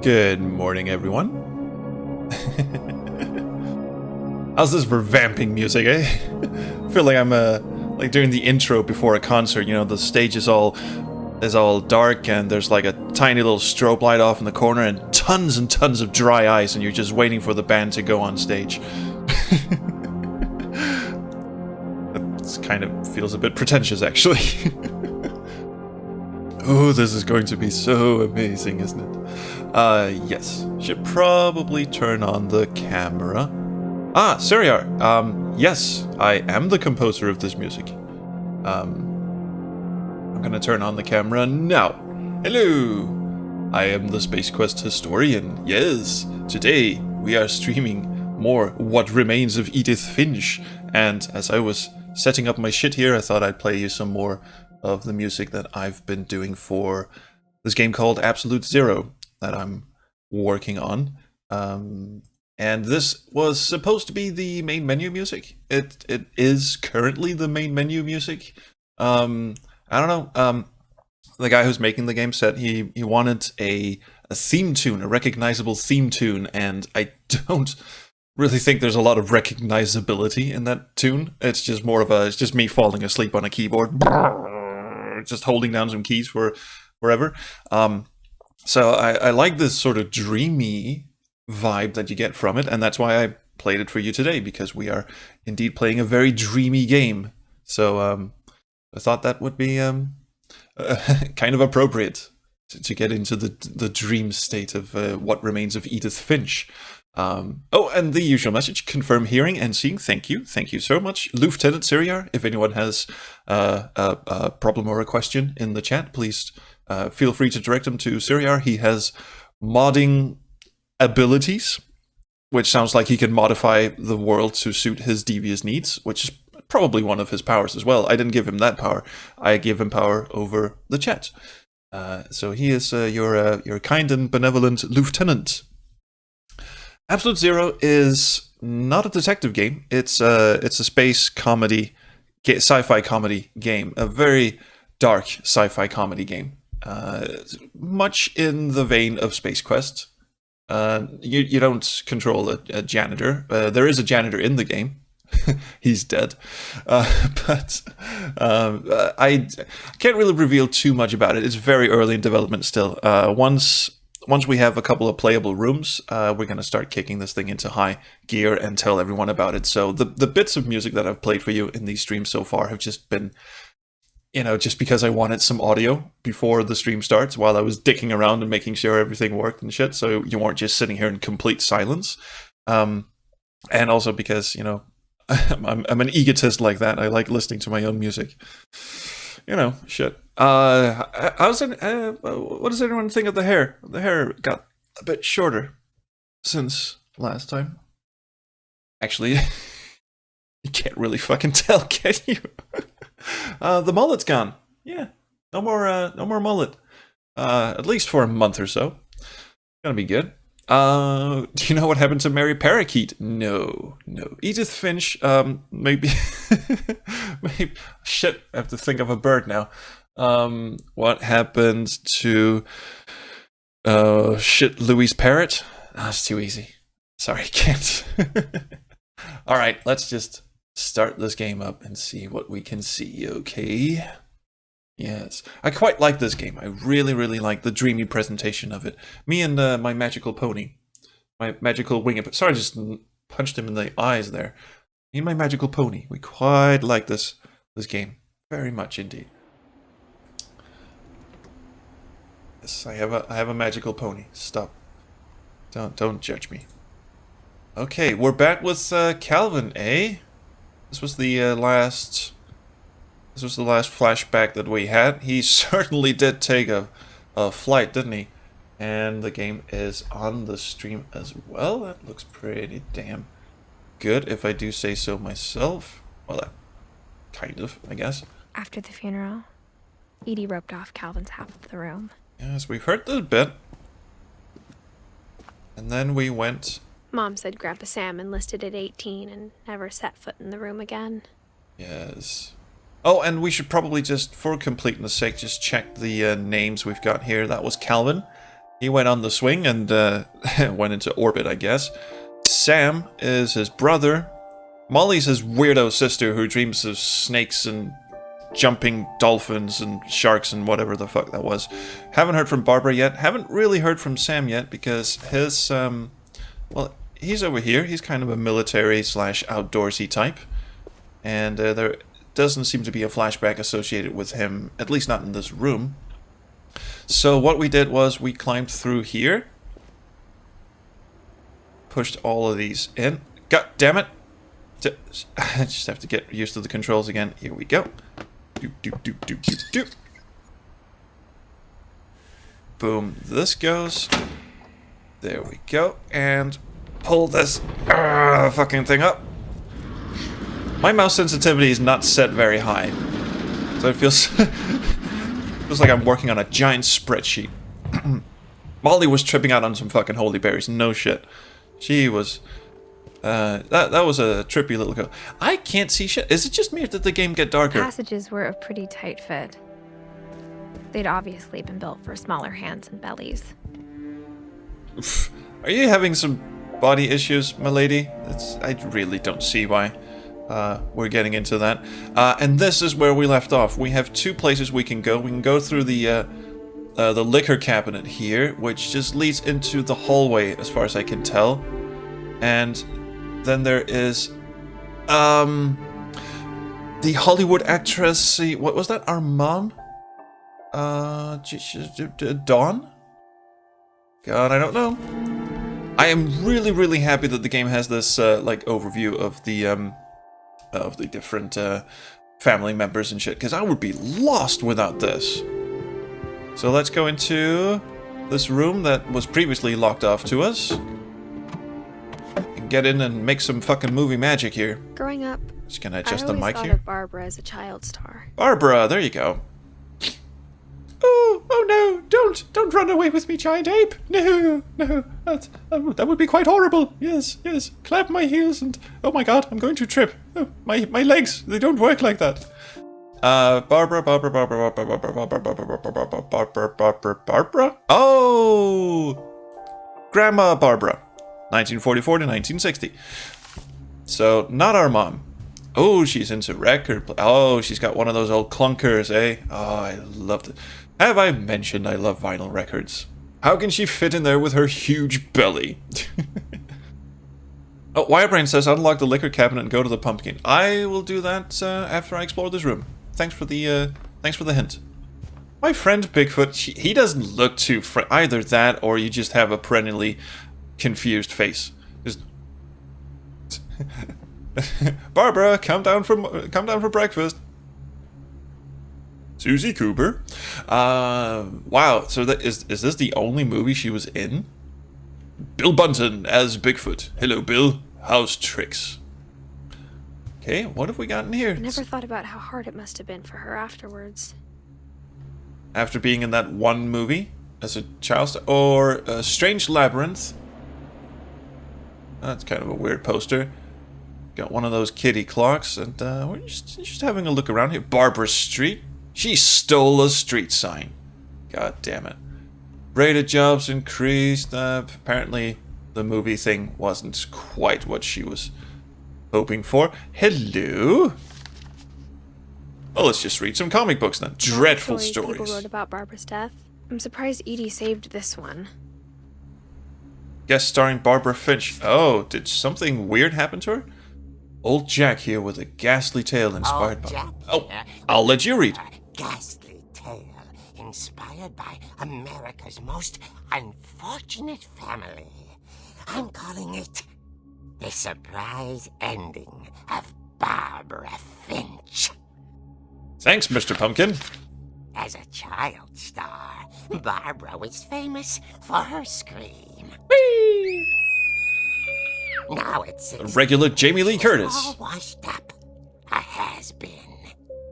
Good morning, everyone. How's this revamping music, eh? I feel like I'm like during the intro before a concert. You know, the stage is all dark, and there's like a tiny little strobe light off in the corner, and tons of dry ice, and you're just waiting for the band to go on stage. That kind of feels a bit pretentious, actually. Oh, this is going to be so amazing, isn't it? Yes. Should probably turn on the camera. Ah, Suriar. Yes, I am the composer of this music. I'm gonna turn on the camera now. Hello! I am the Space Quest historian. Yes, today we are streaming more What Remains of Edith Finch. And as I was setting up my shit here, I thought I'd play you some more of the music that I've been doing for this game called Absolute Zero that I'm working on. And this was supposed to be the main menu music. It is currently the main menu music. I don't know. The guy who's making the game said he wanted a theme tune, a recognizable theme tune, and I don't really think there's a lot of recognizability in that tune. It's just more of it's just me falling asleep on a keyboard, just holding down some keys for wherever. So I like this sort of dreamy vibe that you get from it, and that's why I played it for you today, because we are indeed playing a very dreamy game. So I thought that would be kind of appropriate to get into the dream state of What Remains of Edith Finch. Oh, and the usual message: confirm hearing and seeing. Thank you so much, Lieutenant Siriar. If anyone has a problem or a question in the chat, please feel free to direct them to Siriar. He has modding abilities, which sounds like he can modify the world to suit his devious needs, which is probably one of his powers as well. I didn't give him that power. I give him power over the chat. So he is your kind and benevolent lieutenant. Absolute Zero is not a detective game. It's a space comedy, sci-fi comedy game. A very dark sci-fi comedy game. Much in the vein of Space Quest. You don't control a janitor. There is a janitor in the game. He's dead. But I can't really reveal too much about it. It's very early in development still. Once we have a couple of playable rooms, we're going to start kicking this thing into high gear and tell everyone about it. So the bits of music that I've played for you in these streams so far have just been, just because I wanted some audio before the stream starts while I was dicking around and making sure everything worked and shit, so you weren't just sitting here in complete silence. And also because, I'm an egotist like that. I like listening to my own music. Shit. What does everyone think of the hair? The hair got a bit shorter since last time. Actually, you can't really fucking tell, can you? The mullet's gone. Yeah, no more mullet. At least for a month or so. Gonna be good. Do you know what happened to Mary Parakeet? No. Edith Finch, maybe. Maybe. Shit, I have to think of a bird now. What happened to Louise Parrot? That's too easy. Sorry, can't. Alright, let's just start this game up and see what we can see, okay? Yes, I quite like this game. I really like the dreamy presentation of it. Me and my magical pony. My magical winged... Sorry, I just punched him in the eyes there. Me and my magical pony. We quite like this game. Very much indeed. Yes, I have a magical pony. Stop. Don't judge me. Okay, we're back with Calvin, eh? This was the last flashback that we had. He certainly did take a flight, didn't he? And the game is on the stream as well. That looks pretty damn good, if I do say so myself. Well, kind of, I guess. After the funeral, Edie roped off Calvin's half of the room. Yes, we've heard this bit. And then we went... Mom said Grandpa Sam enlisted at 18 and never set foot in the room again. Yes. Oh, and we should probably just, for completeness sake, just check the names we've got here. That was Calvin. He went on the swing and went into orbit, I guess. Sam is his brother. Molly's his weirdo sister who dreams of snakes and jumping dolphins and sharks and whatever the fuck that was. Haven't heard from Barbara yet. Haven't really heard from Sam yet because his, well, he's over here. He's kind of a military / outdoorsy type. And there doesn't seem to be a flashback associated with him, at least not in this room. So what we did was we climbed through here. Pushed all of these in. God damn it! I just have to get used to the controls again. Here we go. Doop, doop, doop, doop, doop, doop. Boom. This goes. There we go. And pull this fucking thing up. My mouse sensitivity is not set very high. So it feels... feels like I'm working on a giant spreadsheet. Molly was tripping out on some fucking holy berries. No shit. She was... that was a trippy little girl. I can't see shit. Is it just me or did the game get darker? Passages were a pretty tight fit. They'd obviously been built for smaller hands and bellies. Are you having some body issues, milady? I really don't see why we're getting into that. And this is where we left off. We have two places we can go. We can go through the liquor cabinet here, which just leads into the hallway, as far as I can tell. And then there is the Hollywood actress. What was that? Our mom? Dawn? God, I don't know. I am really, really happy that the game has this like overview of the different family members and shit, because I would be lost without this. So let's go into this room that was previously locked off to us. Get in and make some fucking movie magic here. Growing up, Just gonna adjust the mic I always thought here. of Barbara as a child star. Barbara, there you go. Oh no, don't run away with me, giant ape. No, that would be quite horrible. Yes, clap my heels and, oh my god, I'm going to trip. Oh, my legs, they don't work like that. Barbara. Oh, Grandma Barbara. 1944 to 1960. So, not our mom. Oh, she's into record. Oh, she's got one of those old clunkers, eh? Oh, I loved it. Have I mentioned I love vinyl records? How can she fit in there with her huge belly? Oh, Wirebrain says unlock the liquor cabinet and go to the pumpkin. I will do that after I explore this room. Thanks for the hint. My friend Bigfoot, he doesn't look too either that, or you just have a perennially confused face. Just Barbara, come down for breakfast. Susie Cooper. Wow. So is this the only movie she was in? Bill Bunton as Bigfoot. Hello, Bill. How's tricks? Okay, what have we got in here? I never thought about how hard it must have been for her afterwards. After being in that one movie as a child star, or Strange Labyrinth. That's kind of a weird poster. Got one of those kitty clocks, and we're just having a look around here. Barbara Street. She stole a street sign. God damn it. Rated jobs increased. Apparently the movie thing wasn't quite what she was hoping for. Hello. Oh, let's just read some comic books then. Dreadful stories. People wrote about Barbara's death. I'm surprised Edie saved this one. Guest starring Barbara Finch. Oh, did something weird happen to her? Old Jack here with a ghastly tale inspired by... Oh, I'll let you read. Ghastly tale inspired by America's most unfortunate family. I'm calling it The Surprise Ending of Barbara Finch. Thanks, Mr. Pumpkin. As a child star, Barbara was famous for her scream. Whee! Now it's A regular Jamie Lee Curtis. all washed up. A has-been.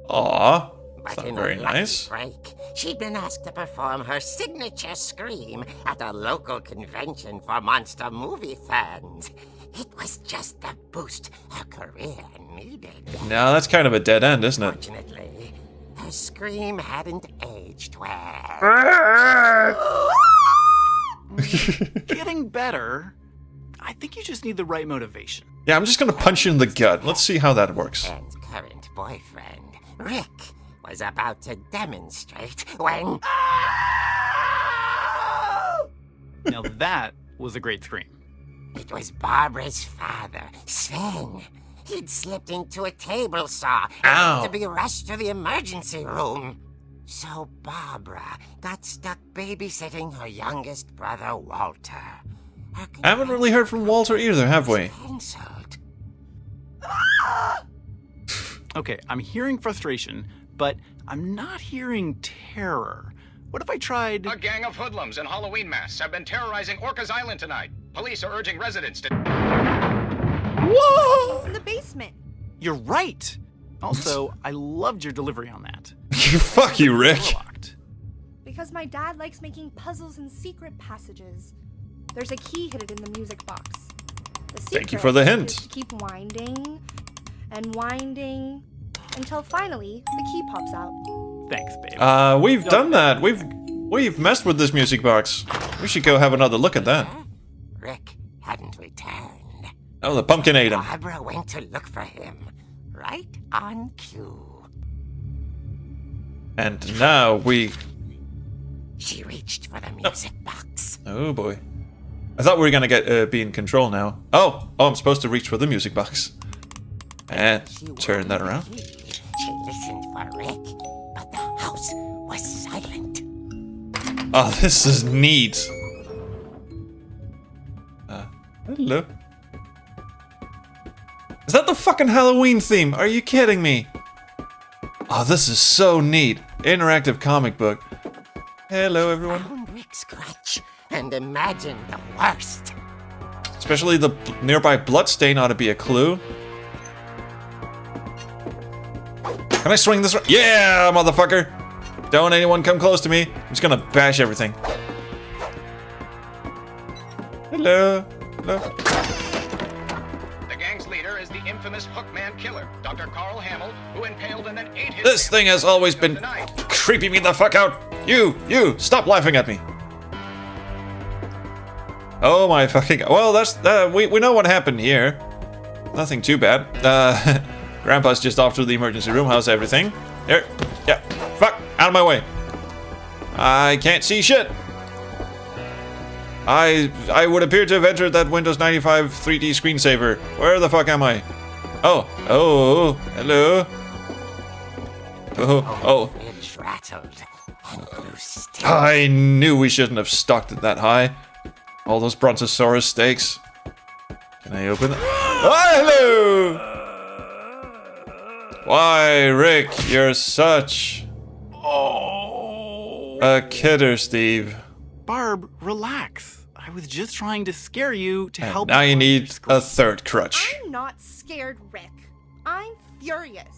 Aw, But that's in not very a lucky nice. break, she'd been asked to perform her signature scream at a local convention for monster movie fans. It was just the boost her career needed. No, that's kind of a dead end, isn't it? Fortunately, her scream hadn't aged well. Getting better. I think you just need the right motivation. Yeah, I'm just gonna punch you in the gut. Let's see how that works. And current boyfriend, Rick, was about to demonstrate when... Now that was a great scream. It was Barbara's father, Sven. He'd slipped into a table saw and had to be rushed to the emergency room. So Barbara got stuck babysitting her youngest brother, Walter. I haven't really heard from Walter either, have we? Cancelled. Okay, I'm hearing frustration, but I'm not hearing terror. What if I tried... A gang of hoodlums in Halloween masks have been terrorizing Orcas Island tonight. Police are urging residents to... Whoa! It's in the basement. You're right! Also, I loved your delivery on that. Fuck you, Rick. Because my dad likes making puzzles and secret passages. There's a key hidden in the music box. The Thank you for the hint. is to keep winding and winding until finally the key pops out. Thanks, babe. We've done that. We've messed with this music box. We should go have another look at that. Rick hadn't returned. Oh, the pumpkin ate him. Barbara went to look for him, right on cue. And now we... She reached for the music box. Oh boy. I thought we were gonna get be in control now. Oh, I'm supposed to reach for the music box. And turn that around. She listened for Rick, but the house was silent. Oh, this is neat. Hello. Is that the fucking Halloween theme? Are you kidding me? Oh, this is so neat. Interactive comic book. Hello, everyone. Found Rick's crutch and imagined the worst. Especially the nearby bloodstain ought to be a clue. Can I swing this? Yeah, motherfucker! Don't anyone come close to me. I'm just gonna bash everything. Hello. Hello. The gang's leader is the infamous Hookman killer, Dr. Carl Hamill, who impaled and then ate his... This thing has always been creeping me the fuck out. You, stop laughing at me. Oh my fucking... Well, that's... we know what happened here. Nothing too bad. Grandpa's just off to the emergency room. How's everything? There. Yeah. Fuck. Out of my way. I can't see shit. I would appear to have entered that Windows 95 3D screensaver. Where the fuck am I? Oh. Hello. Oh. Fridge rattled and grew still. I knew we shouldn't have stocked it that high. All those Brontosaurus steaks. Can I open it? Oh, hello! Why, Rick, you're such a kidder, Steve. Barb, relax. I was just trying to scare you to And help. now you need a third crutch. I'm not scared, Rick. I'm furious.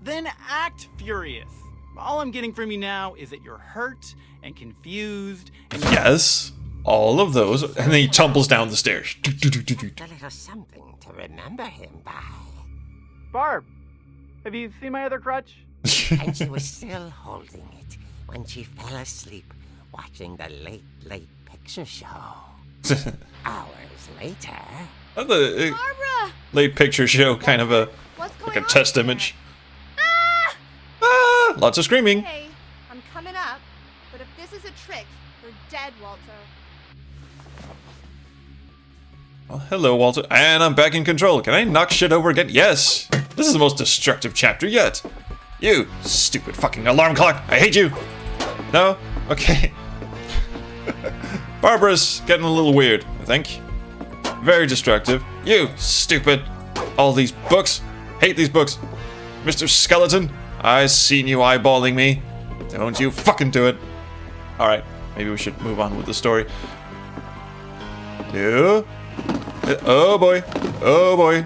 Then act furious. All I'm getting from you now is that you're hurt and confused and Yes, all of those. And then he tumbles down the stairs. A little something to remember him by. Barb, have you seen my other crutch? And she was still holding it when she fell asleep watching the late picture show. Hours later... The Barbara! late picture show, kind of a What's going like a on test here? image. Ah! Lots of screaming. Hey, I'm coming up, but if this is a trick, you're dead, Walter. Well, hello, Walter. And I'm back in control. Can I knock shit over again? Yes! This is the most destructive chapter yet. You stupid fucking alarm clock. I hate you. No? Okay. Barbara's getting a little weird, I think. Very destructive. You stupid. All these books. Hate these books. Mr. Skeleton, I seen you eyeballing me. Don't you fucking do it. Alright, maybe we should move on with the story. Hello? Oh boy. Oh boy.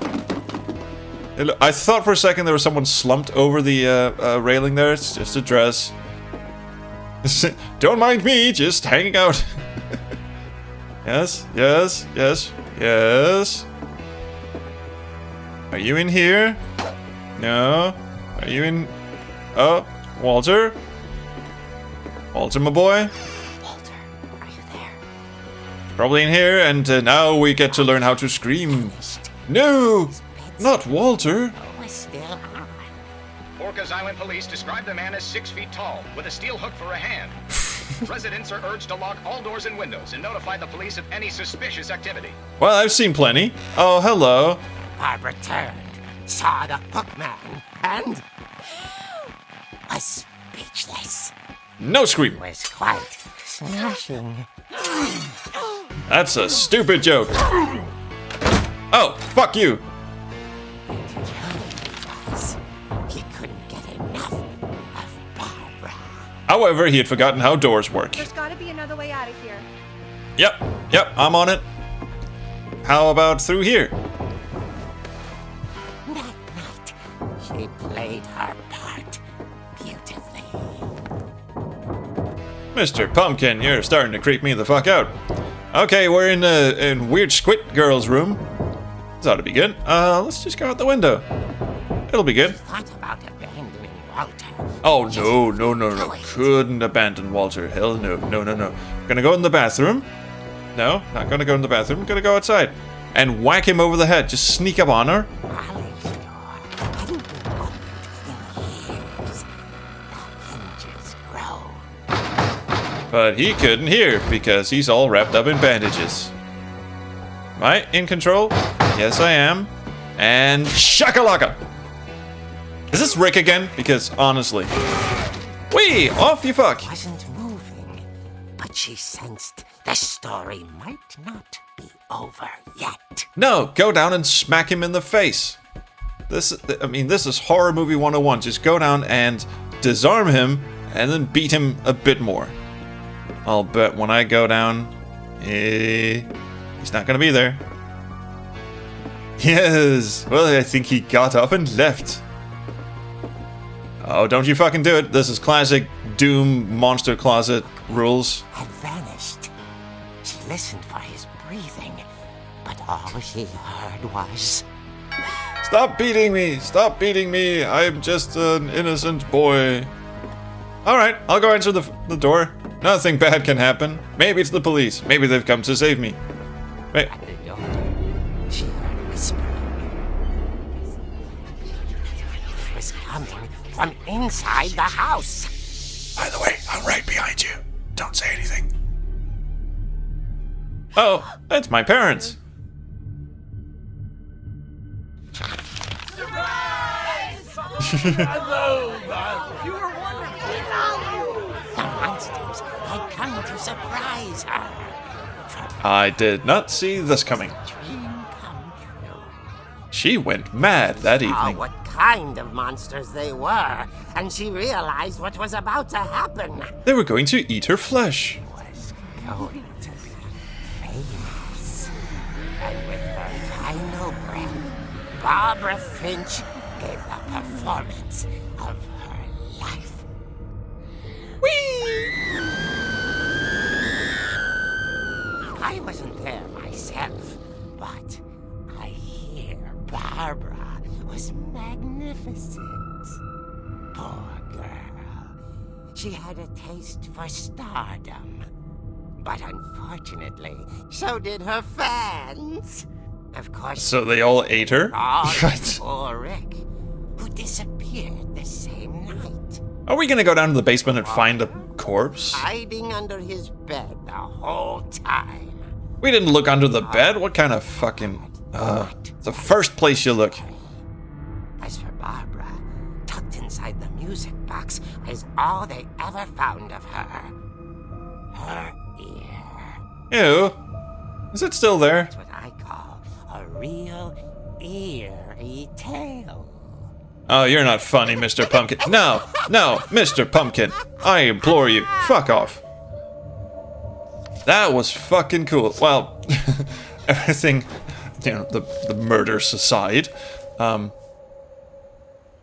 Hello. I thought for a second there was someone slumped over the railing there. It's just a dress. Don't mind me, just hanging out. Yes. Are you in here? No. Are you in... Oh, Walter? Walter, my boy? Walter, are you there? Probably in here, and now we get to learn how to scream. No! Not Walter! Was still on. Orcas Island police describe the man as 6 feet tall, with a steel hook for a hand. Residents are urged to lock all doors and windows and notify the police of any suspicious activity. Well, I've seen plenty. Oh, hello. Barbara turned, saw the hookman, and was speechless. No scream. Was quite smashing. That's a stupid joke. Oh, fuck you. He couldn't get enough of Barbara. However, he had forgotten how doors work. There's gotta be another way out of here. Yep, I'm on it. How about through here? That night, she played her part beautifully. Mr. Pumpkin, you're starting to creep me the fuck out. Okay, we're in Weird Squid Girl's room. This ought to be good. Let's just go out the window. It'll be good. Thought about abandoning Walter. Oh, no. Couldn't abandon Walter. Hell no. Gonna go in the bathroom. No, not gonna go in the bathroom. Gonna go outside. And whack him over the head. Just sneak up on her. Ollie's door hadn't been opened in years. The hinges groaned. But he couldn't hear because he's all wrapped up in bandages. Am I in control? Yes, I am. And shakalaka! Is this Rick again? Because honestly. Whee! Off you fuck! Wasn't moving, but she sensed the story might not be over yet. No, go down and smack him in the face. This is horror movie 101. Just go down and disarm him and then beat him a bit more. I'll bet when I go down, he's not gonna be there. Yes! Well, I think he got up and left. Oh, don't you fucking do it. This is classic Doom Monster Closet rules. Had vanished. She listened for his breathing, but all she heard was... Stop beating me! Stop beating me! I'm just an innocent boy. Alright, I'll go answer the door. Nothing bad can happen. Maybe it's the police. Maybe they've come to save me. Wait. At the door, she heard whispering. It was coming from inside the house. By the way, I'm right behind you. Don't say anything. Oh, it's my parents. The monsters had come to surprise her. I did not see this coming. Dream come true. She went mad that Saw evening. what kind of monsters they were, and she realized what was about to happen. They were going to eat her flesh. Was going to be famous. And with her final breath, Barbara Finch gave the performance of her life. I wasn't there myself, but I hear Barbara was magnificent. Poor girl. She had a taste for stardom. But unfortunately, so did her fans. Of course, So they all ate her? all What? poor Rick, who disappeared the same night, Are we gonna go down to the basement and find a corpse? hiding under his bed the whole time. We didn't look under the bed? What kind of fucking... the first place you look. As for Barbara, tucked inside the music box is all they ever found of her. Her ear. Ew. Is it still there? That's what I call a real eerie tale. Oh, you're not funny, Mr. Pumpkin. No, Mr. Pumpkin. I implore you, fuck off. That was fucking cool. Well, everything, the murders aside.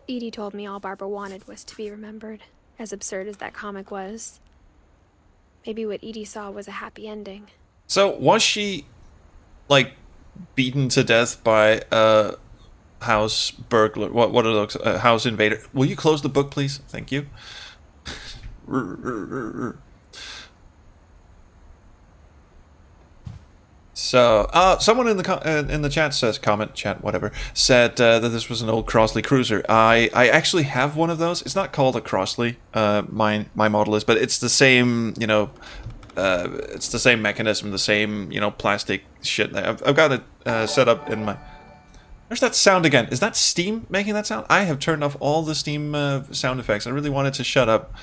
Edie told me all Barbara wanted was to be remembered, as absurd as that comic was. Maybe what Edie saw was a happy ending. So, was she, like, beaten to death by a house burglar? What are those? House invader? Will you close the book, please? Thank you. So, someone in the chat says, whatever, said that this was an old Crossley cruiser. I actually have one of those. It's not called a Crossley, my model is, but it's the same, you know, it's the same mechanism, the same, you know, plastic shit. I've got it set up in my... There's that sound again. Is that Steam making that sound? I have turned off all the Steam sound effects. I really wanted to shut up.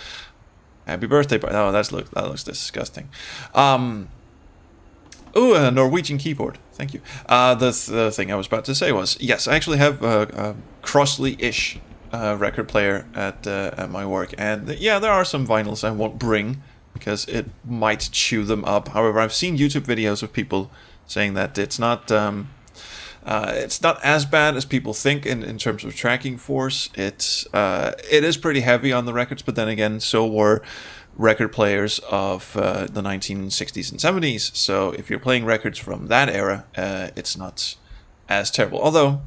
Happy birthday, oh, that looks disgusting. Ooh, a Norwegian keyboard. Thank you. The thing I was about to say was, yes, I actually have a Crossley-ish record player at my work, and yeah, there are some vinyls I won't bring because it might chew them up. However, I've seen YouTube videos of people saying that it's not as bad as people think in terms of tracking force. It is pretty heavy on the records, but then again, so were record players of the 1960s and 70s. So if you're playing records from that era, it's not as terrible. Although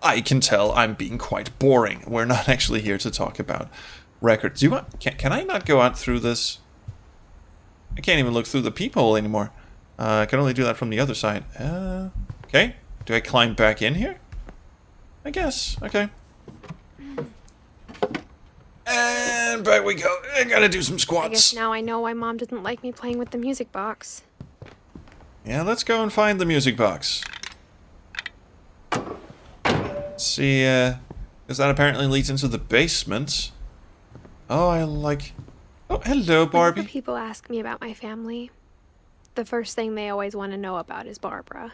I can tell I'm being quite boring. We're not actually here to talk about records. Can I not go out through this? I can't even look through the peephole anymore. I can only do that from the other side. Okay. Do I climb back in here? I guess. Okay. And back we go. I gotta do some squats. I guess now I know why Mom didn't like me playing with the music box. Yeah, let's go and find the music box. Let's see, because that apparently leads into the basement. Oh, Oh, hello, Barbie. Whenever people ask me about my family, the first thing they always want to know about is Barbara.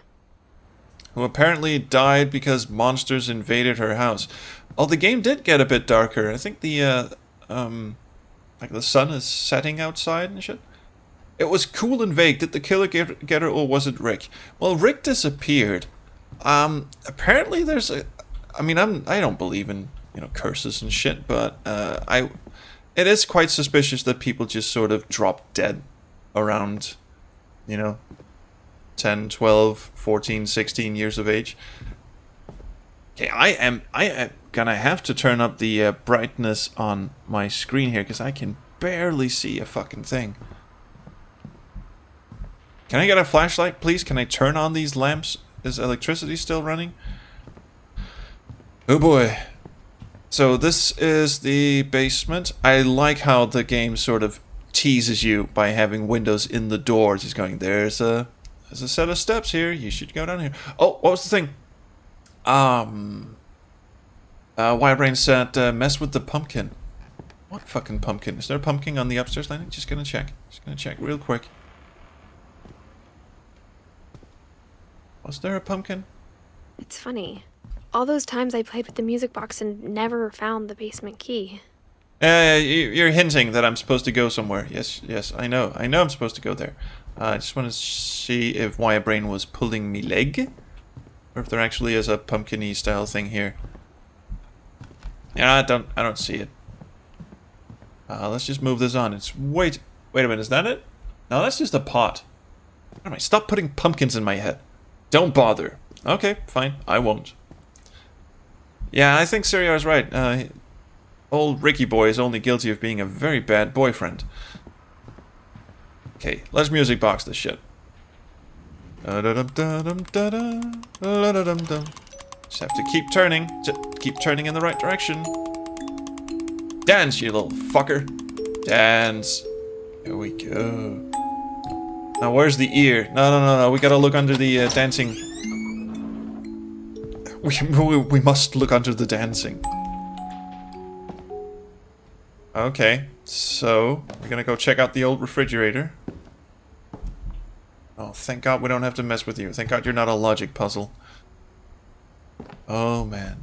Who apparently died because monsters invaded her house. Oh, the game did get a bit darker. I think the sun is setting outside and shit. It was cool and vague. Did the killer get her, or was it Rick? Well, Rick disappeared. Apparently there's a... I mean, I don't believe in, you know, curses and shit, but it is quite suspicious that people just sort of drop dead around, you know, 10, 12, 14, 16 years of age. Okay, I am gonna have to turn up the brightness on my screen here because I can barely see a fucking thing. Can I get a flashlight, please? Can I turn on these lamps? Is electricity still running? Oh boy. So this is the basement. I like how the game sort of teases you by having windows in the doors. He's going, there's a set of steps here. You should go down here. Oh, what was the thing? Wirebrain said, mess with the pumpkin. What fucking pumpkin? Is there a pumpkin on the upstairs landing? Just gonna check. Real quick. Was there a pumpkin? It's funny. All those times I played with the music box and never found the basement key. You're hinting that I'm supposed to go somewhere. Yes, I know. I'm supposed to go there. I just want to see if Wirebrain was pulling me leg, or if there actually is a pumpkin-y style thing here. Yeah, I don't see it. Let's just move this on. Wait a minute, is that it? No, that's just a pot. Alright, stop putting pumpkins in my head. Don't bother. Okay, fine, I won't. Yeah, I think Siriar is right. Old Ricky boy is only guilty of being a very bad boyfriend. Okay, let's music box this shit. Just have to keep turning. Keep turning in the right direction. Dance, you little fucker. Dance. Here we go. Now, where's the ear? No. We gotta look under the dancing. We must look under the dancing. Okay, so we're gonna go check out the old refrigerator. Oh, thank God we don't have to mess with you. Thank God you're not a logic puzzle. Oh, man.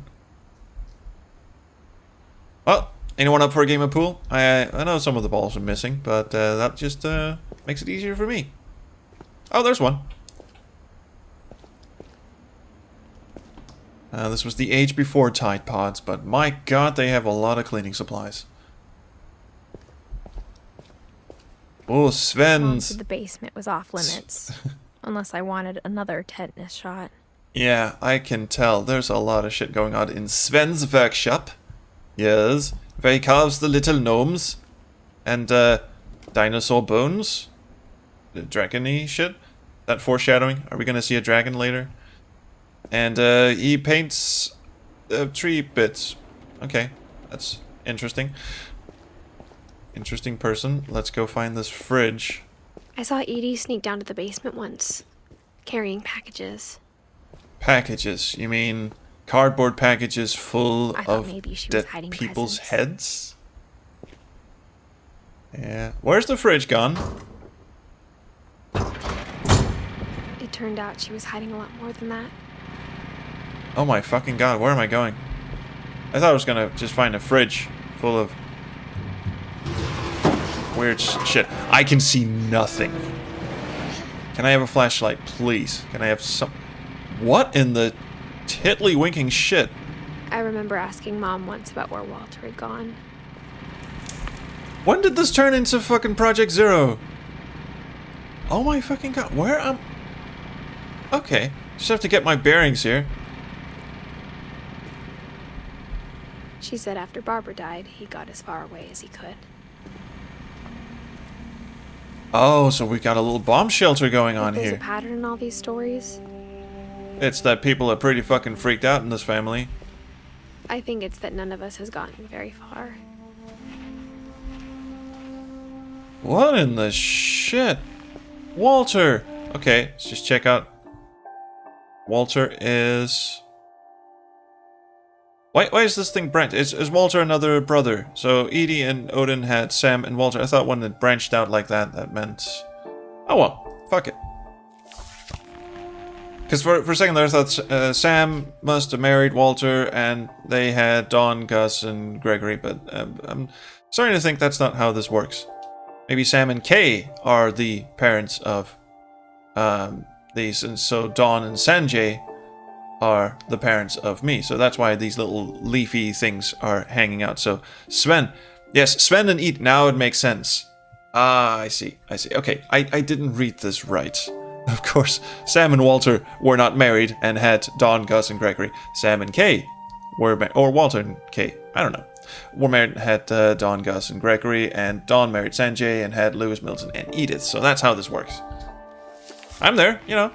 Well, anyone up for a game of pool? I know some of the balls are missing, but that just makes it easier for me. Oh, there's one. This was the age before Tide Pods, but my God, they have a lot of cleaning supplies. Oh, Sven's. The basement was off limits, unless I wanted another tetanus shot. Yeah, I can tell. There's a lot of shit going on in Sven's workshop. Yes, where he carves the little gnomes and dinosaur bones, the dragon-y shit. that foreshadowing? Are we gonna see a dragon later? And he paints tree bits. Okay, that's interesting. Interesting person. Let's go find this fridge. I saw Edie sneak down to the basement once, carrying packages. Packages? You mean cardboard packages full I thought of maybe she was dead hiding people's presents. heads? Yeah. Where's the fridge gone? It turned out she was hiding a lot more than that. Oh my fucking god, where am I going? I thought I was gonna just find a fridge full of weird shit. I can see nothing. Can I have a flashlight, please? Can I have some... What in the tiddly winking shit? I remember asking Mom once about where Walter had gone. When did this turn into fucking Project Zero? Oh my fucking god, where am... Okay, just have to get my bearings here. She said after Barbara died, he got as far away as he could. Oh, so we got a little bomb shelter going on There's here. a pattern in all these stories. It's that people are pretty fucking freaked out in this family. I think it's that none of us has gotten very far. What in the shit? Walter! Okay, let's just check out. Walter is... Why is this thing branched? Is Walter another brother? So Edie and Odin had Sam and Walter. I thought when it branched out like that, that meant... Oh well, fuck it. Because for a second there I thought Sam must have married Walter and they had Dawn, Gus, and Gregory, but I'm starting to think that's not how this works. Maybe Sam and Kay are the parents of these, and so Dawn and Sanjay are the parents of me. So that's why these little leafy things are hanging out. So Sven. Yes, Sven and Edith. Now it makes sense. Ah, I see. Okay, I didn't read this right. Of course, Sam and Walter were not married and had Dawn, Gus, and Gregory. Sam and Kay were or Walter and Kay, I don't know, were married and had Dawn, Gus, and Gregory, and Dawn married Sanjay and had Lewis, Milton, and Edith. So that's how this works. I'm there, you know,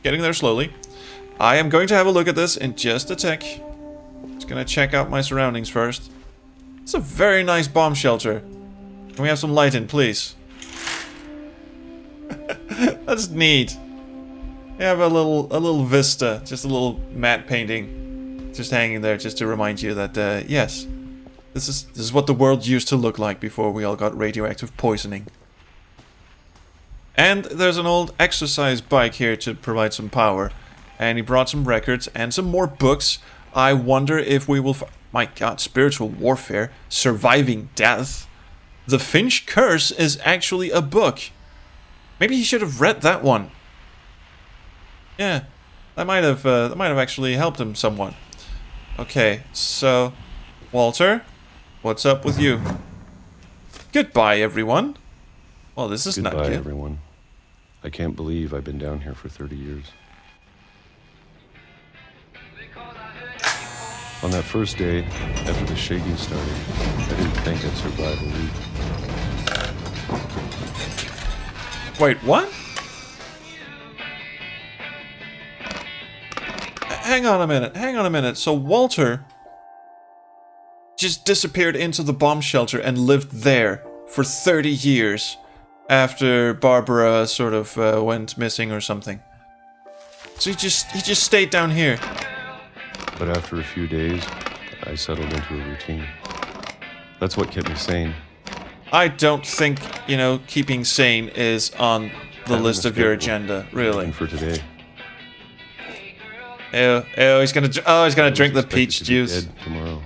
getting there slowly. I am going to have a look at this in just a tick. Just gonna check out my surroundings first. It's a very nice bomb shelter. Can we have some light in, please? That's neat. You have a little vista, just a little matte painting, just hanging there, just to remind you that yes, this is what the world used to look like before we all got radioactive poisoning. And there's an old exercise bike here to provide some power, and he brought some records and some more books. I wonder if we will. My God, spiritual warfare, surviving death. The Finch Curse is actually a book. Maybe he should have read that one. Yeah, that might have actually helped him somewhat. Okay, so Walter, what's up with you? Goodbye, everyone. Well, this is not good. Goodbye, everyone. I can't believe I've been down here for 30 years. On that first day, after the shaking started, I didn't think I'd survive a week. Wait, what? Hang on a minute. So Walter just disappeared into the bomb shelter and lived there for 30 years after Barbara sort of went missing or something. So he just stayed down here. But after a few days, I settled into a routine. That's what kept me sane. I don't think, keeping sane is on the list of your agenda, really. And for today. Ew, he's gonna drink the peach juice. Dead tomorrow.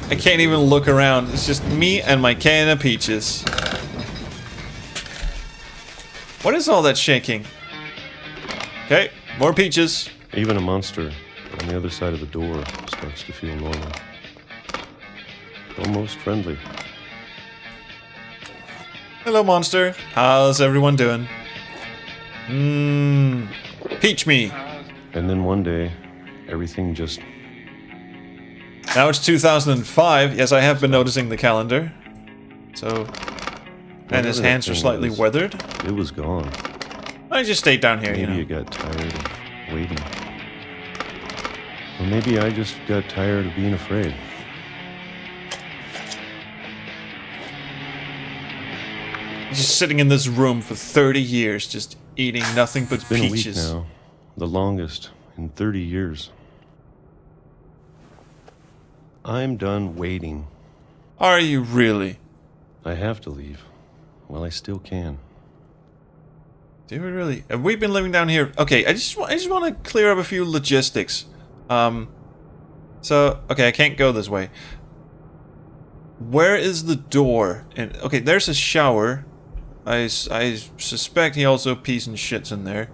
I can't even look around. It's just me and my can of peaches. What is all that shaking? Okay, more peaches. Even a monster on the other side of the door starts to feel normal. Almost friendly. Hello, monster. How's everyone doing? Peach me. And then one day, everything just... Now it's 2005. Yes, I have been noticing the calendar. So, and his hands are slightly weathered. It was gone. I just stayed down here, Maybe you know. you got tired of waiting. Or maybe I just got tired of being afraid. Just sitting in this room for 30 years, just eating nothing but It's been peaches. a week now. The longest in 30 years. I'm done waiting. Are you really? I have to leave. Well, I still can. Do we really? Have we been living down here? Okay, I just want to clear up a few logistics. So, okay, I can't go this way. Where is the door? And okay, there's a shower. I suspect he also pees and shits in there.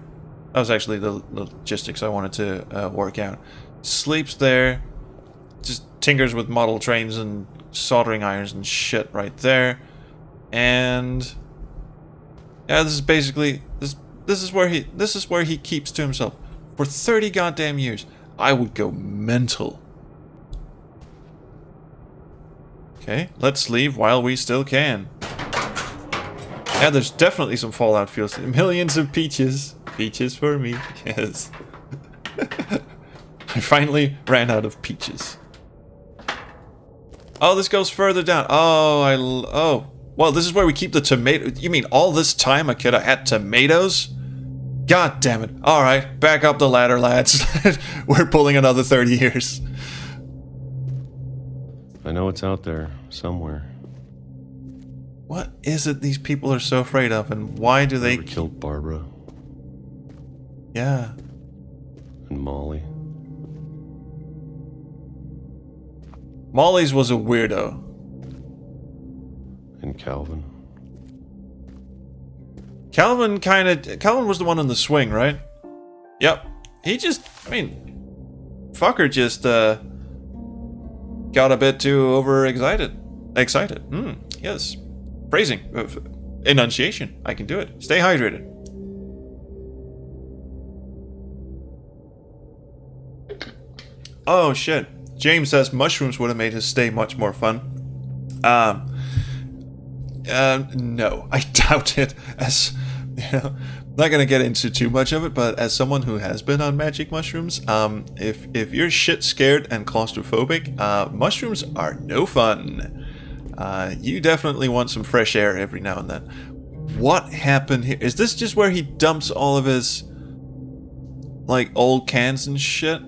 That was actually the logistics I wanted to work out. Sleeps there. Just tinkers with model trains and soldering irons and shit right there. And yeah, this is basically this is where he keeps to himself for 30 goddamn years. I would go mental. Okay, let's leave while we still can. Yeah, there's definitely some Fallout feels. Millions of peaches. Peaches for me. Yes. I finally ran out of peaches. Oh, this goes further down. Oh, well, this is where we keep the tomato. You mean all this time I could have had tomatoes? God damn it. Alright, back up the ladder, lads. We're pulling another 30 years. I know it's out there, somewhere. What is it these people are so afraid of, and why do they... Whoever killed Barbara Yeah. and Molly. Molly's was a weirdo. And Calvin. Calvin was the one in the swing, right? Yep. He just, I mean, fucker just, got a bit too overexcited. Excited. Yes. Phrasing. Enunciation. I can do it. Stay hydrated. Oh, shit. James says mushrooms would have made his stay much more fun. No, I doubt it. As you know, not gonna get into too much of it, but as someone who has been on magic mushrooms, if you're shit scared and claustrophobic, mushrooms are no fun. You definitely want some fresh air every now and then. What happened here? Is this just where he dumps all of his like old cans and shit?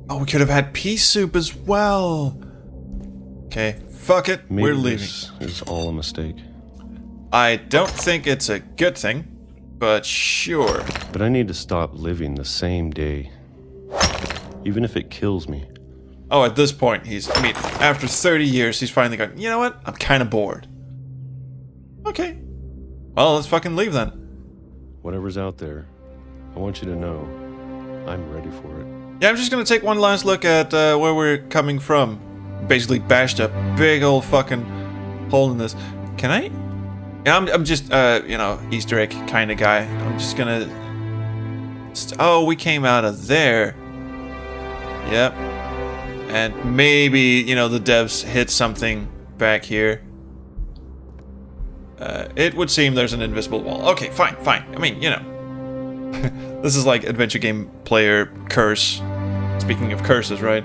Oh, we could have had pea soup as well. Okay, fuck it, Maybe we're leaving. this is all a mistake. I don't think it's a good thing, but sure. But I need to stop living the same day. Even if it kills me. Oh, at this point, after 30 years, he's finally gone, you know what? I'm kind of bored. Okay. Well, let's fucking leave then. Whatever's out there, I want you to know I'm ready for it. Yeah, I'm just gonna take one last look at where we're coming from. Basically bashed a big old fucking hole in this. Can I? Yeah, I'm just, Easter egg kind of guy. I'm just gonna... Oh, we came out of there. Yep. And maybe, the devs hit something back here. It would seem there's an invisible wall. Okay, fine. I mean, this is like adventure game player curse. Speaking of curses, right?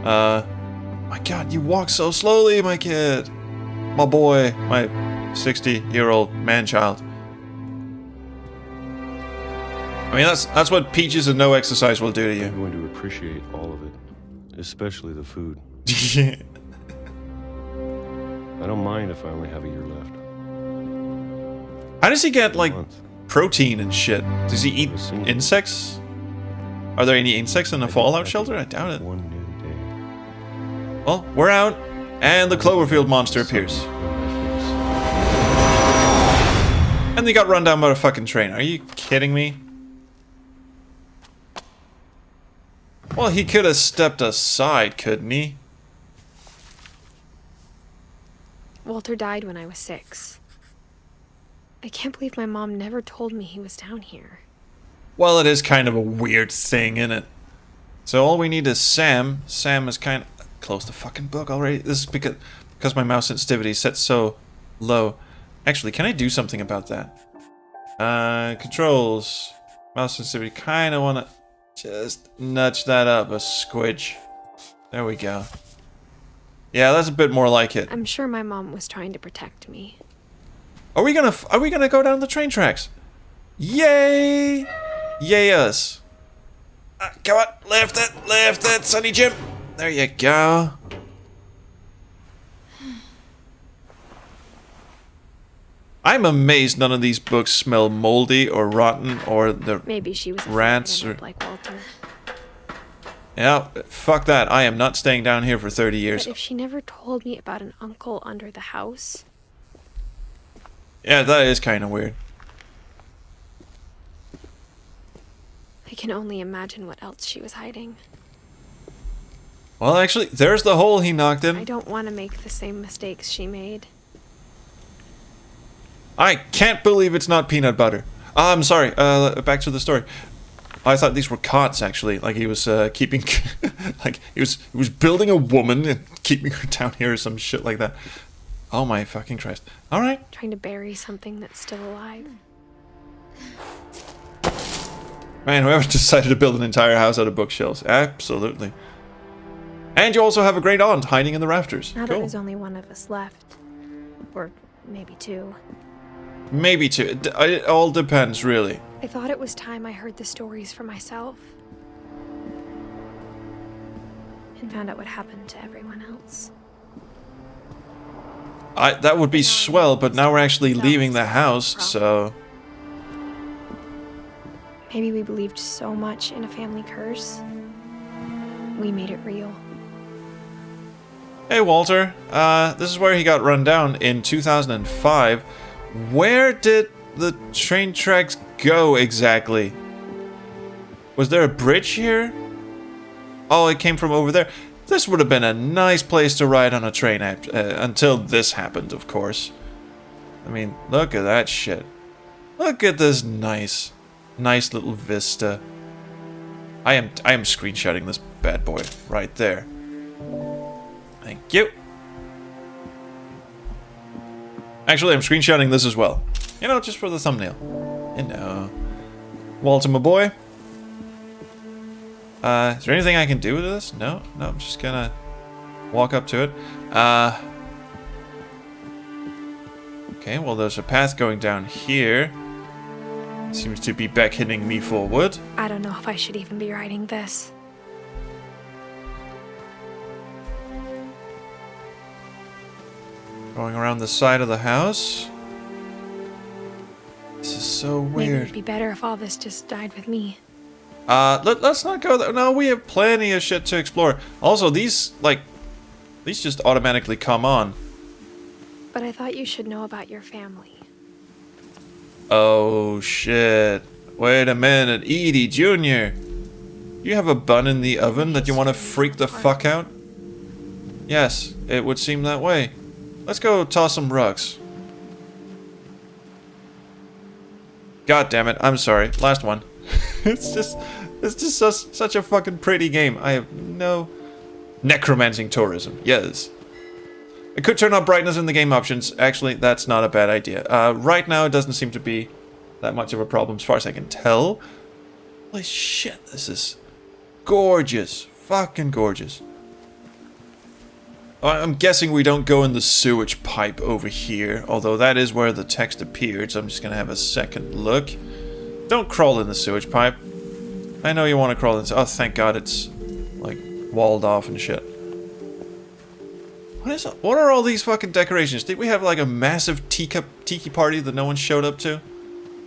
My god, you walk so slowly, my kid. My boy, my 60-year-old man-child. I mean, that's what peaches and no exercise will do to you. I'm going to appreciate all of it, especially the food. I don't mind if I only have a year left. How does he get, like, Month. protein and shit? Does he eat insects? Are there any insects in the Fallout shelter? I doubt it. One new day. Well, we're out, and the Cloverfield monster appears. And they got run down by a fucking train. Are you kidding me? Well, he could have stepped aside, couldn't he? Walter died when I was 6. I can't believe my mom never told me he was down here. Well, it is kind of a weird thing, isn't it? So all we need is Sam. Sam is kind of... close the fucking book already. This is because my mouse sensitivity is set so low. Actually, can I do something about that? Controls. Mouse sensitivity. Kind of want to just nudge that up a squidge. There we go. Yeah, that's a bit more like it. I'm sure my mom was trying to protect me. Are we gonna go down the train tracks? Yay! Yay us! Come on, lift it, Sonny Jim. There you go. I'm amazed none of these books smell moldy or rotten or the Maybe she was rats or like Walter. Yeah, fuck that. I am not staying down here for 30 years. But if she never told me about an uncle under the house. Yeah, that is kind of weird. I can only imagine what else she was hiding. Well, actually, there's the hole he knocked in. I don't want to make the same mistakes she made. I can't believe it's not peanut butter. I'm sorry. Back to the story. I thought these were cots, actually. Like he was keeping, like he was building a woman and keeping her down here or some shit like that. Oh my fucking Christ! All right. Trying to bury something that's still alive. Man, whoever decided to build an entire house out of bookshelves, absolutely. And you also have a great aunt hiding in the rafters. Now Cool. that there's only one of us left, or maybe two. Maybe two. It all depends, really. I thought it was time I heard the stories for myself. And found out what happened to everyone else. That would be swell, but now we're actually leaving the house, so... Maybe we believed so much in a family curse. We made it real. Hey, Walter. This is where he got run down in 2005. Where did the train tracks go exactly? Was there a bridge here? Oh, it came from over there. This would have been a nice place to ride on a train until this happened, of course. I mean, look at that shit. Look at this nice little vista. I am screenshotting this bad boy right there. Thank you. Actually, I'm screenshotting this as well. You know, just for the thumbnail. You know. Walter, my boy. Is there anything I can do with this? No, I'm just gonna walk up to it. Okay, well, there's a path going down here. Seems to be beckoning me forward. I don't know if I should even be writing this. Going around the side of the house. This is so Maybe weird. it'd be better if all this just died with me. Let's not go there. No, we have plenty of shit to explore. Also, these just automatically come on. But I thought you should know about your family. Oh, shit. Wait a minute. Edie Jr. You have a bun in the oven that you want to freak the fuck out? Yes, it would seem that way. Let's go toss some rugs. God damn it. I'm sorry. Last one. It's just such a fucking pretty game. I have no... Necromancing tourism. Yes. I could turn up brightness in the game options. Actually, that's not a bad idea. Right now, it doesn't seem to be that much of a problem as far as I can tell. Holy shit, this is gorgeous. Fucking gorgeous. I'm guessing we don't go in the sewage pipe over here, although that is where the text appeared, so I'm just gonna have a second look. Don't crawl in the sewage pipe. I know you want to crawl in. Oh, thank God it's, like, walled off and shit. What are all these fucking decorations? Did we have, like, a massive tiki party that no one showed up to?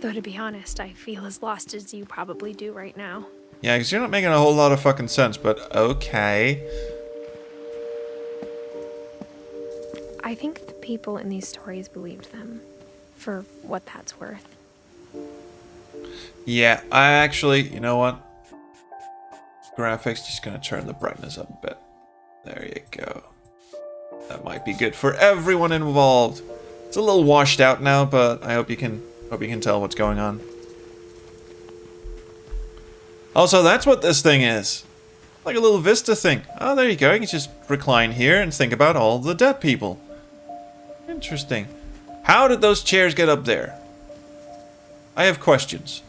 Though to be honest, I feel as lost as you probably do right now. Yeah, because you're not making a whole lot of fucking sense, but okay. I think the people in these stories believed them, for what that's worth. Yeah, I actually, you know what? Graphics, just gonna turn the brightness up a bit. There you go. That might be good for everyone involved. It's a little washed out now, but I hope you can tell what's going on. Also, that's what this thing is. Like a little vista thing. Oh, there you go. You can just recline here and think about all the dead people. Interesting. How did those chairs get up there? I have questions.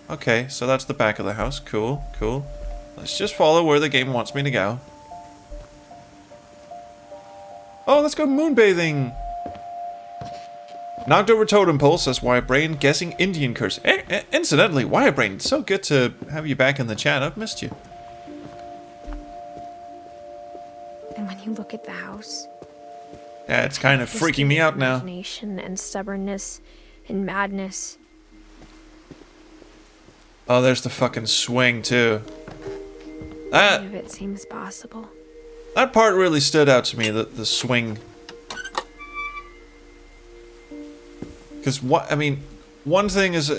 Okay, so that's the back of the house. Cool, cool. Let's just follow where the game wants me to go. Oh, let's go moonbathing. Knocked over totem pole, says Wirebrain, guessing Indian curse. Incidentally, Wirebrain, it's so good to have you back in the chat. I've missed you. And when you look at the house, Yeah, it's kind of freaking me out now. Imagination and stubbornness and madness. Oh, there's the fucking swing too. None of it seems possible. That part really stood out to me, the swing. Because what I mean, one thing is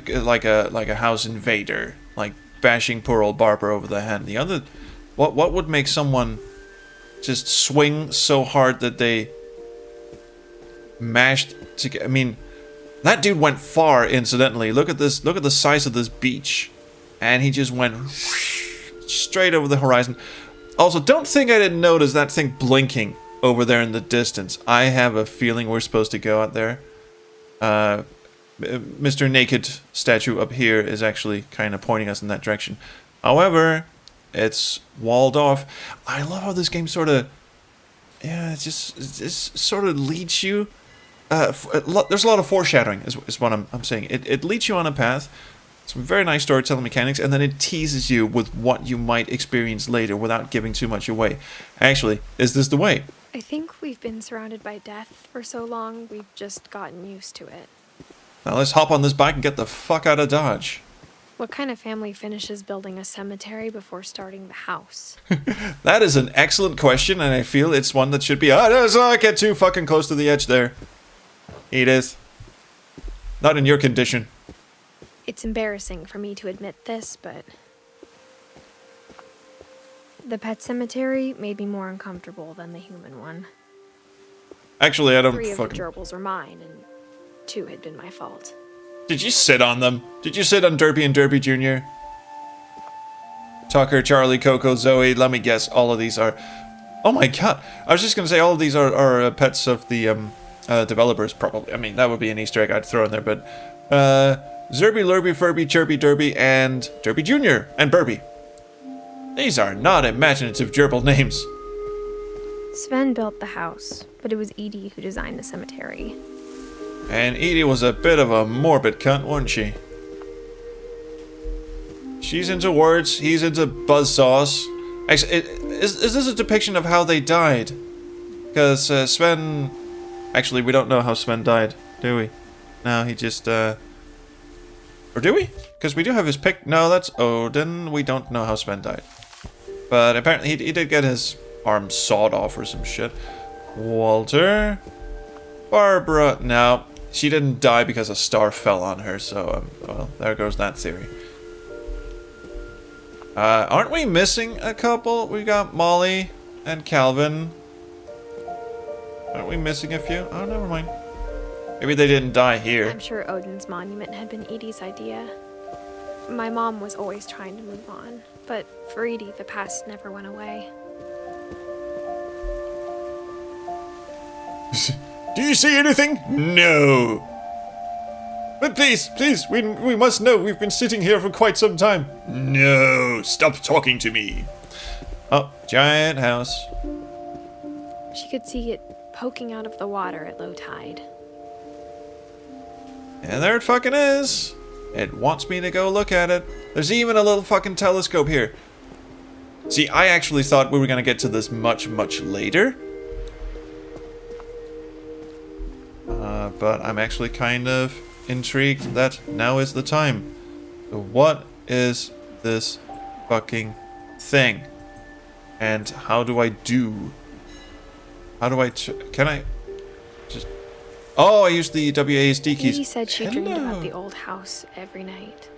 like a house invader, like bashing poor old Barbara over the head. The other, what would make someone just swing so hard that they mashed together? I mean, that dude went far. Incidentally, look at this. Look at the size of this beach, and he just went straight over the horizon. Also, don't think I didn't notice that thing blinking over there in the distance. I have a feeling we're supposed to go out there. Mr. Naked statue up here is actually kind of pointing us in that direction. However, it's walled off. I love how this game sort of, yeah, it just sort of leads you. There's a lot of foreshadowing, is what I'm saying. It leads you on a path. Some very nice storytelling mechanics, and then it teases you with what you might experience later without giving too much away. Actually, is this the way? I think we've been surrounded by death for so long, we've just gotten used to it. Now let's hop on this bike and get the fuck out of Dodge. What kind of family finishes building a cemetery before starting the house? That is an excellent question, and I feel it's one that should be... let's not get too fucking close to the edge there. Edith. Not in your condition. It's embarrassing for me to admit this, but... the pet cemetery made me more uncomfortable than the human one. Actually, I don't 3 of the fucking... gerbils were mine, and 2 had been my fault. Did you sit on them? Did you sit on Derpy and Derpy Jr.? Tucker, Charlie, Coco, Zoe, let me guess, all of these are... Oh my god, I was just gonna say all of these are pets of the developers, probably. I mean, that would be an Easter egg I'd throw in there, but... Zerby, Lurby, Furby, Chirpy, Derby, and Derpy Jr. and Burby. These are not imaginative gerbil names. Sven built the house, but it was Edie who designed the cemetery. And Edie was a bit of a morbid cunt, wasn't she? She's into words, he's into buzzsaws. Actually, is this a depiction of how they died? Because Sven... Actually, we don't know how Sven died, do we? No, he just, Or do we? Because we do have his pic... No, that's Odin. We don't know how Sven died. But apparently he did get his arm sawed off or some shit. Walter... Barbara... No, she didn't die because a star fell on her, so, well, there goes that theory. Aren't we missing a couple? We got Molly and Calvin. Aren't we missing a few? Oh, never mind. Maybe they didn't die here. I'm sure Odin's monument had been Edie's idea. My mom was always trying to move on, but for Edie, the past never went away. Do you see anything? No. But please, we must know. We've been sitting here for quite some time. No, stop talking to me. Oh, giant house. She could see it poking out of the water at low tide. And there it fucking is. It wants me to go look at it. There's even a little fucking telescope here. See, I actually thought we were gonna get to this much, much later. But I'm actually kind of intrigued that now is the time. So what is this fucking thing? And how do I do? How do I... Can I... just... Oh, I used the WASD keys. Edie said she dreamed Hello. about the old house every night.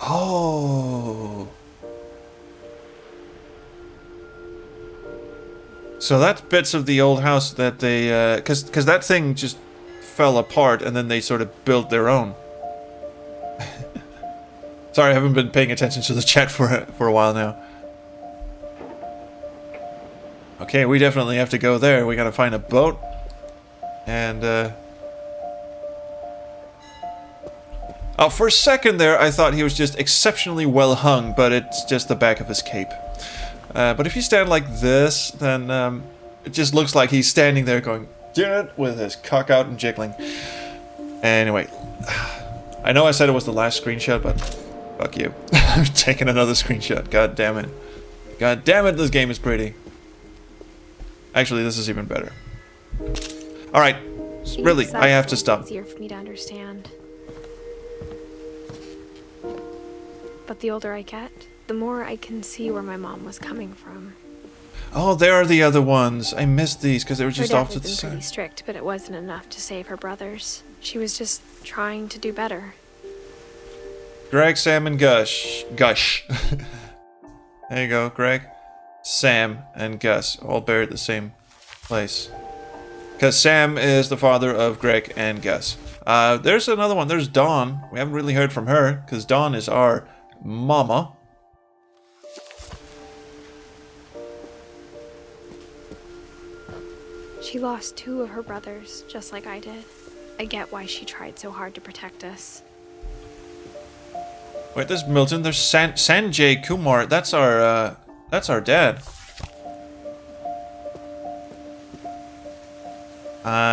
Oh. So that's bits of the old house that they... Because that thing just fell apart and then they sort of built their own. Sorry, I haven't been paying attention to the chat for a while now. Okay, we definitely have to go there. We gotta find a boat. And, oh, for a second there, I thought he was just exceptionally well hung, but it's just the back of his cape. But if you stand like this, then it just looks like he's standing there going, "Dude," with his cock out and jiggling. Anyway, I know I said it was the last screenshot, but fuck you. I'm taking another screenshot. God damn it. God damn it, this game is pretty. Actually, this is even better. Alright, really, I have to stop. Easier for me to understand. But the older I get, the more I can see where my mom was coming from. Oh, there are the other ones. I missed these because they were just Her off death to had the been pretty side. strict, but it wasn't enough to save her brothers. She was just trying to do better. Greg, Sam, and Gush. There you go, Greg, Sam, and Gus, all buried at the same place. Because Sam is the father of Greg and Gus. There's another one. There's Dawn. We haven't really heard from her, because Dawn is our mama. She lost 2 of her brothers, just like I did. I get why she tried so hard to protect us. Wait, there's Milton. There's Sanjay Kumar. That's our dad.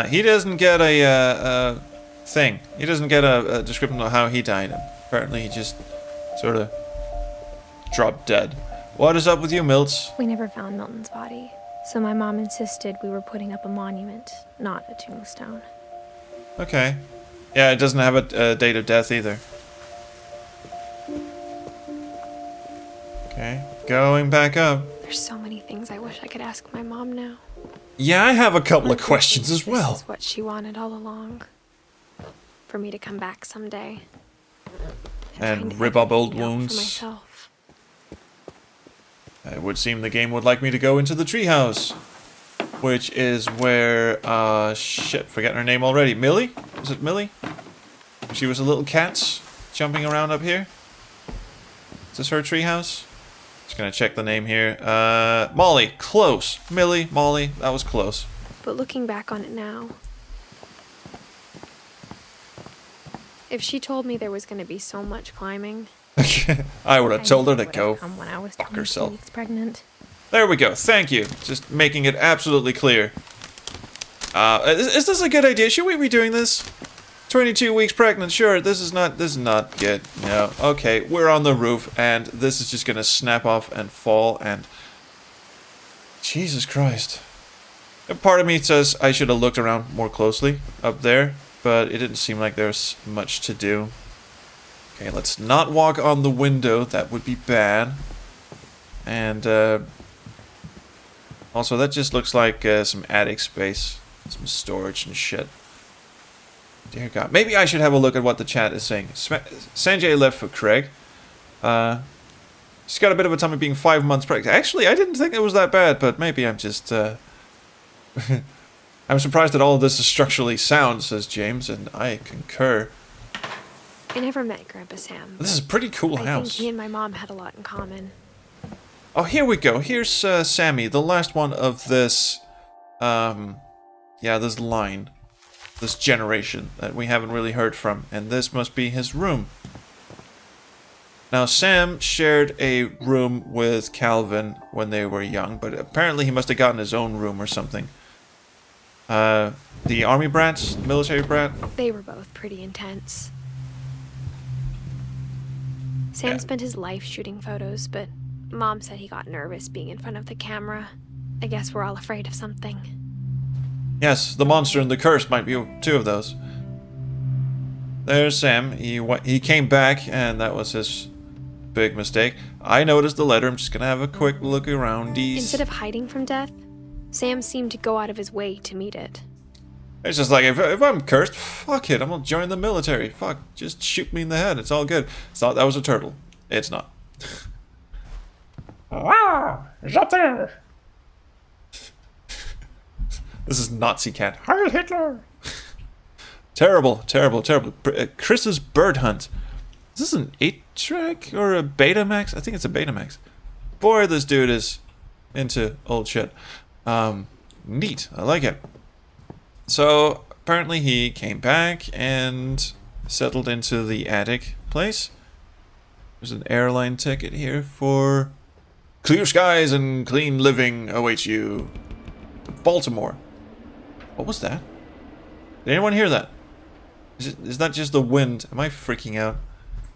He doesn't get a thing. He doesn't get a description of how he died. Apparently, he just sort of dropped dead. What is up with you, Milts? We never found Milton's body, so my mom insisted we were putting up a monument, not a tombstone. Okay. Yeah, it doesn't have a date of death either. Okay, going back up. There's so many things I wish I could ask my mom now. Yeah, I have a couple of One questions thinks as well. This is what she wanted all along. For me to come back someday. And find rip up old everything out wounds. For myself. It would seem the game would like me to go into the treehouse. Which is where, shit, forgetting her name already. Millie? Was it Millie? She was a little cat jumping around up here. Is this her treehouse? Just gonna check the name here. Molly, close. Millie, Molly, that was close. But looking back on it now, if she told me there was going to be so much climbing, I would have told her to would go have come when I was fuck 22 herself. weeks pregnant. There we go. Thank you. Just making it absolutely clear. Is this a good idea? Should we be doing this? 22 weeks pregnant. Sure. This is not good. No. Okay. We're on the roof, and this is just gonna snap off and fall. And Jesus Christ. A part of me says I should have looked around more closely up there, but it didn't seem like there's much to do. Okay. Let's not walk on the window. That would be bad. And also, that just looks like some attic space. Some storage and shit. Dear God. Maybe I should have a look at what the chat is saying. Sanjay left for Craig. She's got a bit of a tummy being 5 months pregnant. Actually, I didn't think it was that bad, but maybe I'm just... I'm surprised that all of this is structurally sound, says James, and I concur. I never met Grandpa Sam. This is a pretty cool I house. think he and my mom had a lot in common. Oh, here we go. Here's Sammy, the last one of this... yeah, this line. This generation that we haven't really heard from. And this must be his room. Now, Sam shared a room with Calvin when they were young, but apparently he must have gotten his own room or something. The army brats, the military brat. They were both pretty intense. Sam spent his life shooting photos, but Mom said he got nervous being in front of the camera. I guess we're all afraid of something. Yes, the monster and the curse might be 2 of those. There's Sam. He came back, and that was his big mistake. I noticed the letter. I'm just gonna have a quick look around these. Instead of hiding from death, Sam seemed to go out of his way to meet it. It's just like, if I'm cursed, fuck it, I'm gonna join the military. Fuck, just shoot me in the head. It's all good. Thought that was a turtle. It's not. Wow, is up there? This is Nazi cat. Heil Hitler! Terrible, terrible, terrible. Chris's Bird Hunt. Is this an 8-track or a Betamax? I think it's a Betamax. Boy, this dude is into old shit. Neat. I like it. So, apparently he came back and settled into the attic place. There's an airline ticket here for clear skies and clean living awaits you. Baltimore. What was that? Did anyone hear that? Is that just the wind? Am I freaking out?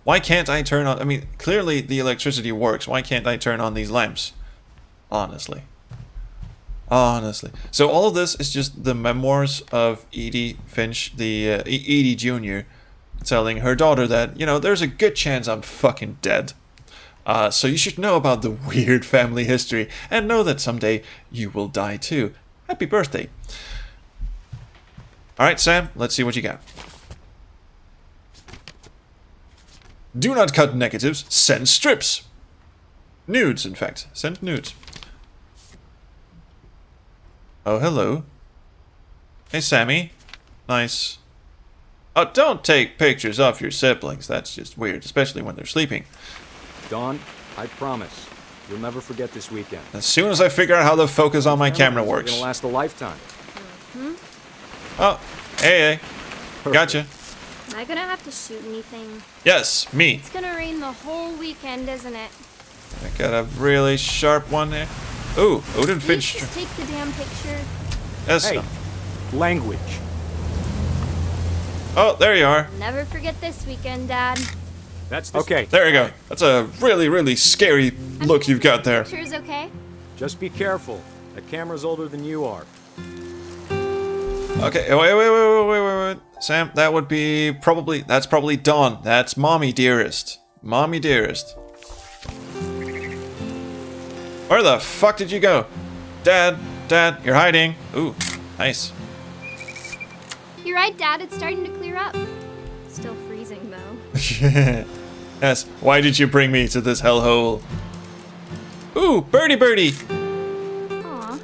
Why can't I turn on... I mean, clearly the electricity works. Why can't I turn on these lamps? Honestly. Honestly. So all of this is just the memoirs of Edith Finch, the Edie Jr., telling her daughter that, you know, there's a good chance I'm fucking dead. So you should know about the weird family history and know that someday you will die too. Happy birthday. Alright, Sam, let's see what you got. Do not cut negatives, send strips. Nudes, in fact. Send nudes. Oh, hello. Hey, Sammy. Nice. Oh, don't take pictures of your siblings. That's just weird, especially when they're sleeping. Dawn, I promise. You'll never forget this weekend. As soon as I figure out how the focus on my camera works. It's gonna last a lifetime. Oh, hey. Gotcha. Am I gonna have to shoot anything? Yes, me. It's gonna rain the whole weekend, isn't it? I got a really sharp one there. Ooh, Edith Finch. Just take the damn picture. Yes. Hey, language. Oh, there you are. Never forget this weekend, Dad. That's okay. There you go. That's a really, really scary look you've got there. Picture's okay? Just be careful. That camera's older than you are. Okay, wait. Sam, that would be probably... That's probably Dawn. That's Mommy Dearest. Mommy Dearest. Where the fuck did you go? Dad, you're hiding. Ooh, nice. You're right, Dad. It's starting to clear up. Still freezing, though. Yes, why did you bring me to this hellhole? Ooh, birdie. Aw.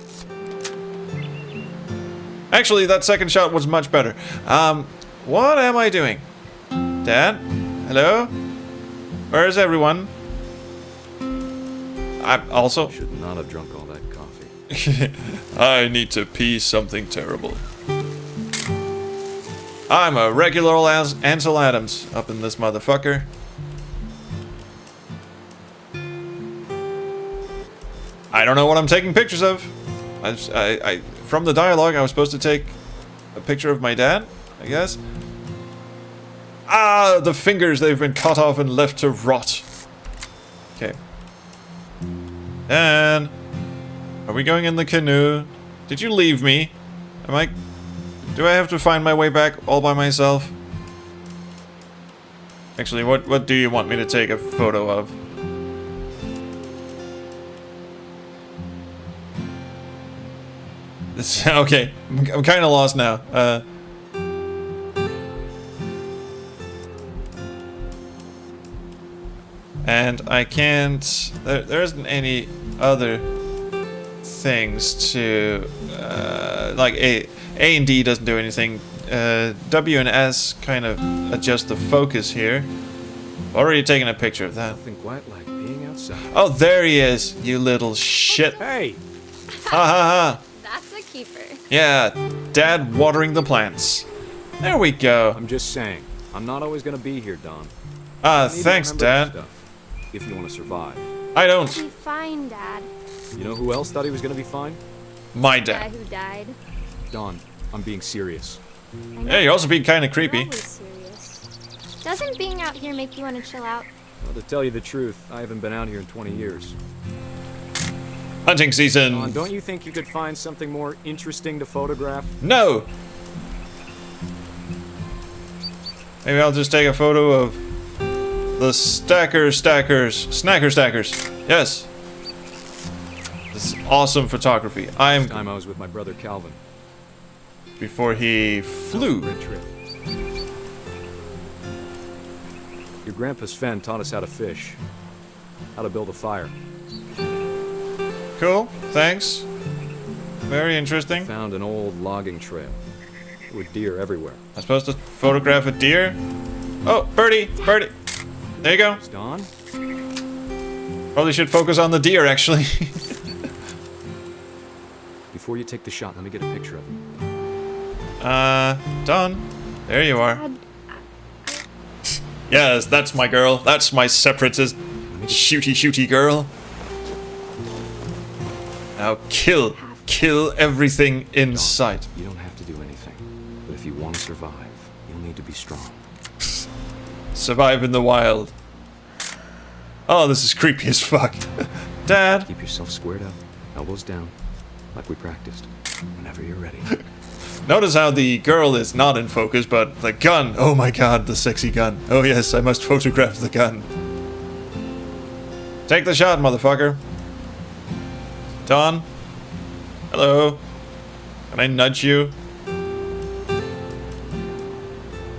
Actually, that second shot was much better. What am I doing? Dad? Hello? Where is everyone? I also... Should not have drunk all that coffee. I need to pee something terrible. I'm a regular old Ansel Adams up in this motherfucker. I don't know what I'm taking pictures of. From the dialogue, I was supposed to take a picture of my dad, I guess. Ah, the fingers, they've been cut off and left to rot. Okay. And are we going in the canoe? Did you leave me? Do I have to find my way back all by myself? Actually, what do you want me to take a photo of? Okay, I'm kind of lost now. And I can't... There isn't any other things to... like A and D doesn't do anything. W and S kind of adjust the focus here. Already taken a picture of that. Nothing quite like being outside. Oh, there he is, you little shit. Hey! Ha. That's a keeper. Yeah, Dad watering the plants. There we go. I'm just saying, I'm not always gonna be here, Don. Thanks, Dad. Stuff, if you want to survive. I don't. Be fine, Dad. You know who else thought he was gonna be fine? My The guy dad. who died. Don, I'm being serious. I know Yeah, you're also being kind of you're creepy. always serious. Doesn't being out here make you want to chill out? Well, to tell you the truth, I haven't been out here in 20 years. Hunting Don, season. don't you think you could find something more interesting to photograph? No. Maybe I'll just take a photo of the snacker stackers. Yes. This is awesome photography. This time I was with my brother Calvin. Before he flew. Great trip. Your grandpa Sven taught us how to fish, how to build a fire. Cool. Thanks. Very interesting. Found an old logging trail. There were deer everywhere. I'm supposed to photograph a deer? Oh, birdie. There you go. It's Don? Probably should focus on the deer, actually. Before you take the shot, let me get a picture of you. Dawn. There you are. Dad, Yes, that's my girl. That's my separatist shooty girl. Now kill everything in sight. You don't have to do anything. But if you want to survive, you'll need to be strong. Survive in the wild. Oh, this is creepy as fuck. Dad. Keep yourself squared up, elbows down, like we practiced. Whenever you're ready. Notice how the girl is not in focus, but the gun. Oh my god, the sexy gun. Oh yes, I must photograph the gun. Take the shot, motherfucker. Dawn. Hello. Can I nudge you?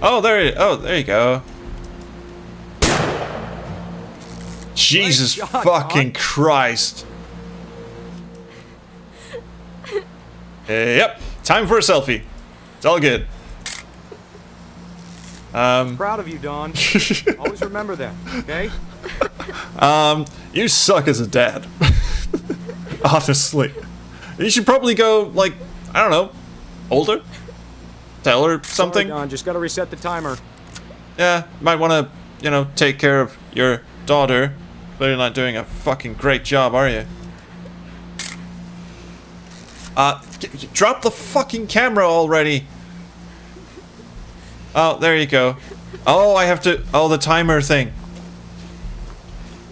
Oh, there you go. Jesus Nice shot, fucking Dawn. Christ. Yep. Time for a selfie. It's all good. Proud of you, Dawn. Always remember that, okay? You suck as a dad. Honestly. You should probably go, like, I don't know, older? Tell her something? Sorry, Dawn, just gotta reset the timer. Yeah, might want to, you know, take care of your daughter. Clearly not doing a fucking great job, are you? Drop the fucking camera already. Oh, there you go. Oh, I have to... Oh, the timer thing.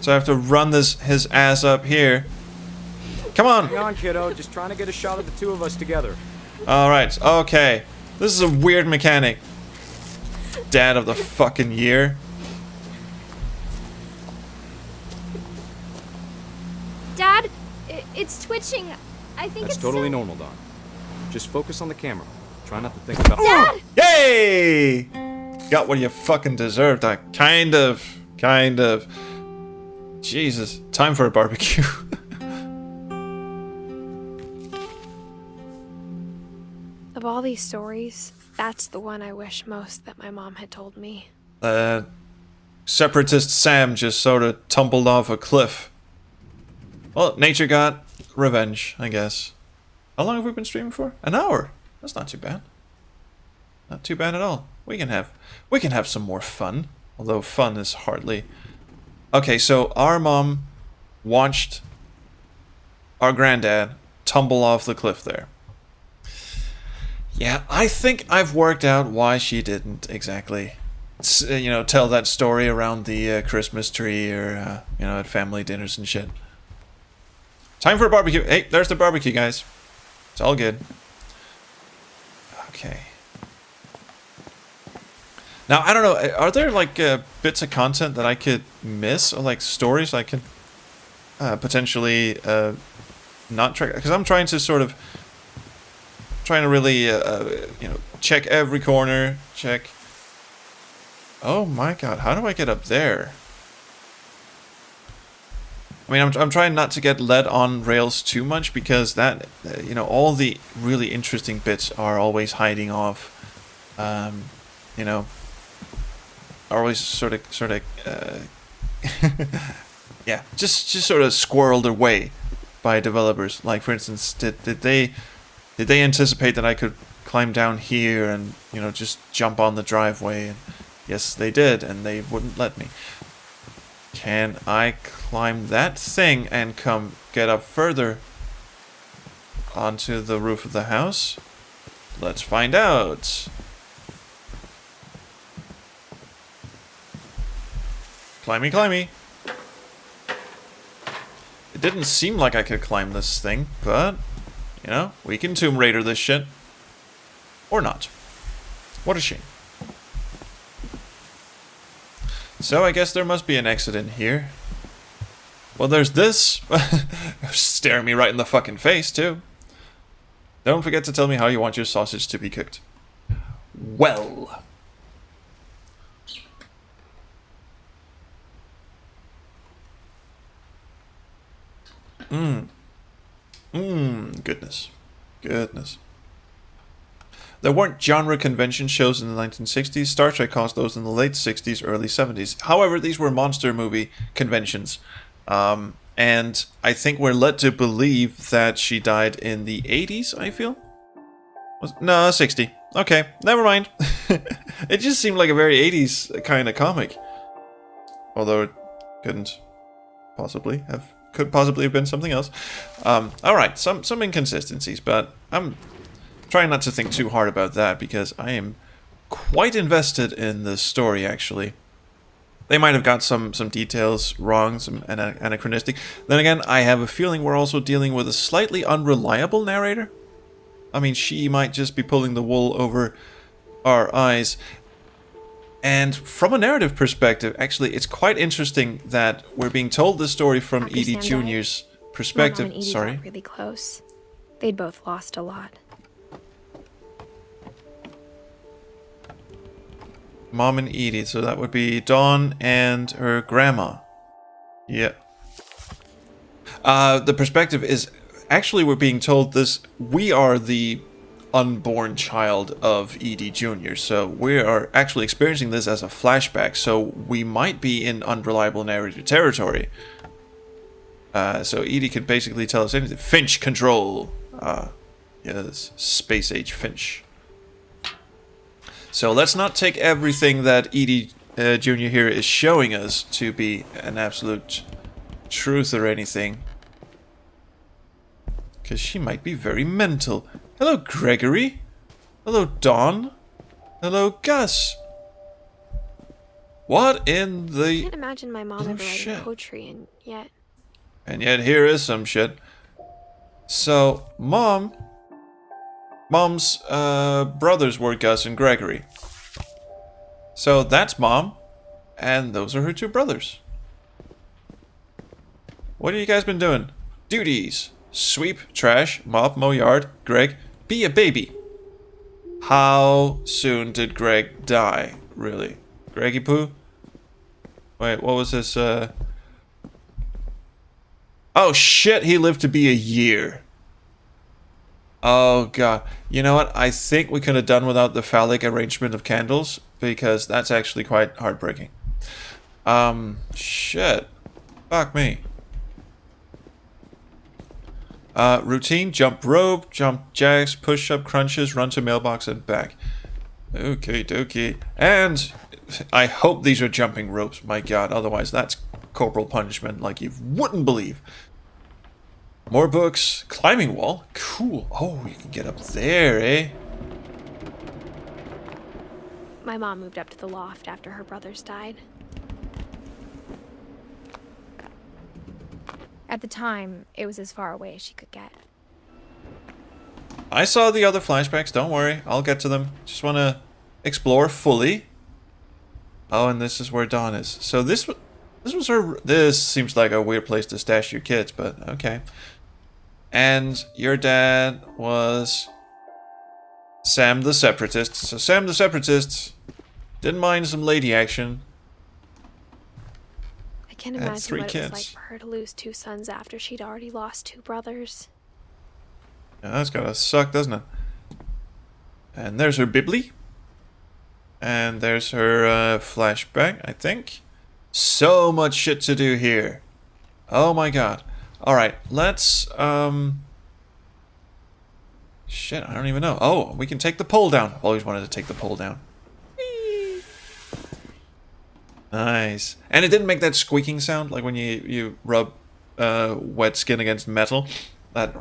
So I have to run his ass up here. Come on. Hang on, kiddo. Just trying to get a shot of the two of us together. Alright, okay. This is a weird mechanic. Dad of the fucking year. Dad, it's twitching. I think That's it's totally so... normal, Dawn. Just focus on the camera. Try not to think about... Dad! Yay! Got what you fucking deserved. Kind of. Jesus. Time for a barbecue. of all these stories, that's the one I wish most that my mom had told me. Separatist Sam just sort of tumbled off a cliff. Well, nature got revenge, I guess. How long have we been streaming for? An hour. That's not too bad. Not too bad at all. We can have some more fun. Although fun is hardly... Okay, so our mom watched our granddad tumble off the cliff there. Yeah, I think I've worked out why she didn't exactly, you know, tell that story around the Christmas tree or, you know, at family dinners and shit. Time for a barbecue. Hey, there's the barbecue, guys. It's all good. Okay. Now, I don't know, are there, like, bits of content that I could miss? Or, like, stories I could potentially not track? Because I'm trying to sort of... Trying to really, you know, check every corner. Check... Oh my god, how do I get up there? I mean, I'm trying not to get led on rails too much because that, you know, all the really interesting bits are always hiding off, you know, are always sort of, yeah, just sort of squirreled away by developers. Like, for instance, did they anticipate that I could climb down here and, you know, just jump on the driveway? And yes, they did, and they wouldn't let me. Can I climb that thing and come get up further onto the roof of the house? Let's find out. Climby, climby. It didn't seem like I could climb this thing, but, you know, we can Tomb Raider this shit. Or not. What a shame. So I guess there must be an exit in here. Well, there's this. Staring me right in the fucking face, too. Don't forget to tell me how you want your sausage to be cooked. Well. Goodness. Goodness. There weren't genre convention shows in the 1960s. Star Trek caused those in the late 60s, early 70s. However, these were monster movie conventions. And I think we're led to believe that she died in the 80s, I feel? No, 60. Okay, never mind. It just seemed like a very 80s kind of comic. Although it could possibly have been something else. Alright, some inconsistencies, but I'm trying not to think too hard about that because I am quite invested in the story, actually. They might have got some details wrong, some anachronistic. Then again, I have a feeling we're also dealing with a slightly unreliable narrator. I mean, she might just be pulling the wool over our eyes. And from a narrative perspective, actually, it's quite interesting that we're being told this story from After Edie Sam died, Jr.'s perspective. My mom and Edie Sorry. got really close. They'd both lost a lot. Mom and Edie, so that would be Dawn and her grandma. Yeah. The perspective is, actually we're being told this, we are the unborn child of Edie Jr., so we are actually experiencing this as a flashback, so we might be in unreliable narrator territory. So Edie can basically tell us anything. Finch control! Yes, space age Finch. So let's not take everything that Edie Jr. here is showing us to be an absolute truth or anything. Because she might be very mental. Hello, Gregory. Hello, Dawn. Hello, Gus. What in the... I can't imagine my mom ever writing shit. poetry, And yet here is some shit. So, Mom's brothers were Gus and Gregory. So that's Mom, and those are her two brothers. What have you guys been doing? Duties. Sweep, trash, mop, mow yard. Greg, be a baby. How soon did Greg die, really? Greggy Poo? Wait, what was this, Oh shit, he lived to be a year. Oh god. You know what? I think we could have done without the phallic arrangement of candles, because that's actually quite heartbreaking. Shit. Fuck me. Routine, jump rope, jump jacks, push-up crunches, run to mailbox and back. Okay, dokie. And I hope these are jumping ropes, my god, otherwise that's corporal punishment like you wouldn't believe. More books. Climbing wall. Cool. Oh, you can get up there, eh? My mom moved up to the loft after her brothers died. At the time, it was as far away as she could get. I saw the other flashbacks, don't worry. I'll get to them. Just want to explore fully. Oh, and this is where Dawn is. So this was her... This seems like a weird place to stash your kids, but okay. And your dad was Sam the Separatist. So Sam the Separatist didn't mind some lady action. I can't imagine what it was like for her to lose two sons after she'd already lost two brothers. Yeah, that's gotta suck, doesn't it? And there's her Bibli. And there's her flashback, I think. So much shit to do here. Oh my god. Alright, let's, shit, I don't even know. Oh, we can take the pole down. I've always wanted to take the pole down. Whee! Nice. And it didn't make that squeaking sound, like when you rub wet skin against metal. That...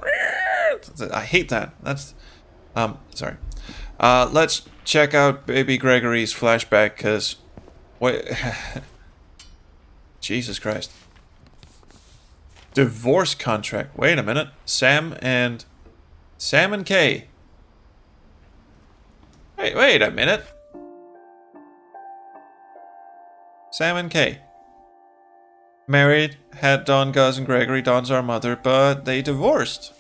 I hate that. That's... sorry. Let's check out Baby Gregory's flashback, because... Wait... Jesus Christ. Divorce contract. Wait a minute. Sam and Kay. Wait a minute. Sam and Kay. Married, had Dawn, Gus, and Gregory. Dawn's our mother, but they divorced.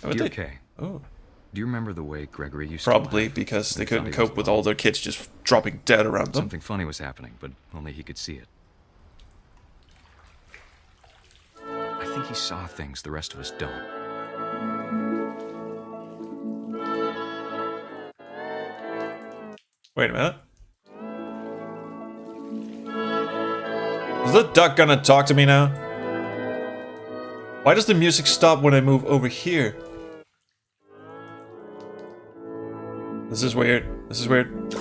Dear Kay. Oh. Do you remember the way Gregory used Probably to because they couldn't cope with all their kids just dropping dead around them. Something funny was happening, but only he could see it. I think he saw things the rest of us don't. Wait a minute. Is the duck gonna talk to me now? Why does the music stop when I move over here? This is weird. This is weird.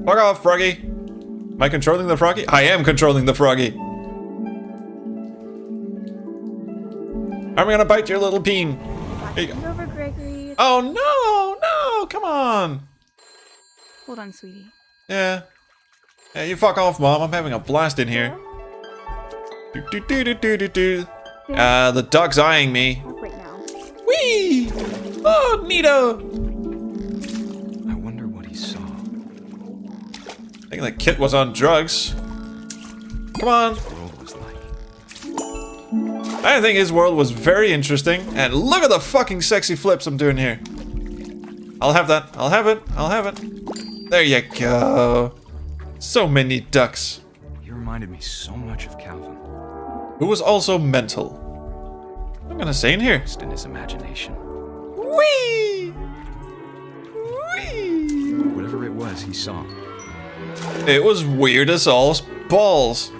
Fuck off, Froggy. Am I controlling the Froggy? I am controlling the Froggy. I'm gonna bite your little peen. Here you go. Over, Gregory. Oh no, no, come on. Hold on, sweetie. Yeah. Yeah, you fuck off, Mom. I'm having a blast in here. The dog's eyeing me. Right now. Whee! Oh, neato! I wonder what he saw. I think that kid was on drugs. Come on. The world was like. I think his world was very interesting. And look at the fucking sexy flips I'm doing here. I'll have that. I'll have it. I'll have it. There you go. So many ducks. He reminded me so much of Calvin. Who was also mental. I'm gonna stay in here. Just in his imagination. Whee! Whee! Whatever it was, he saw. It was weird as all's balls.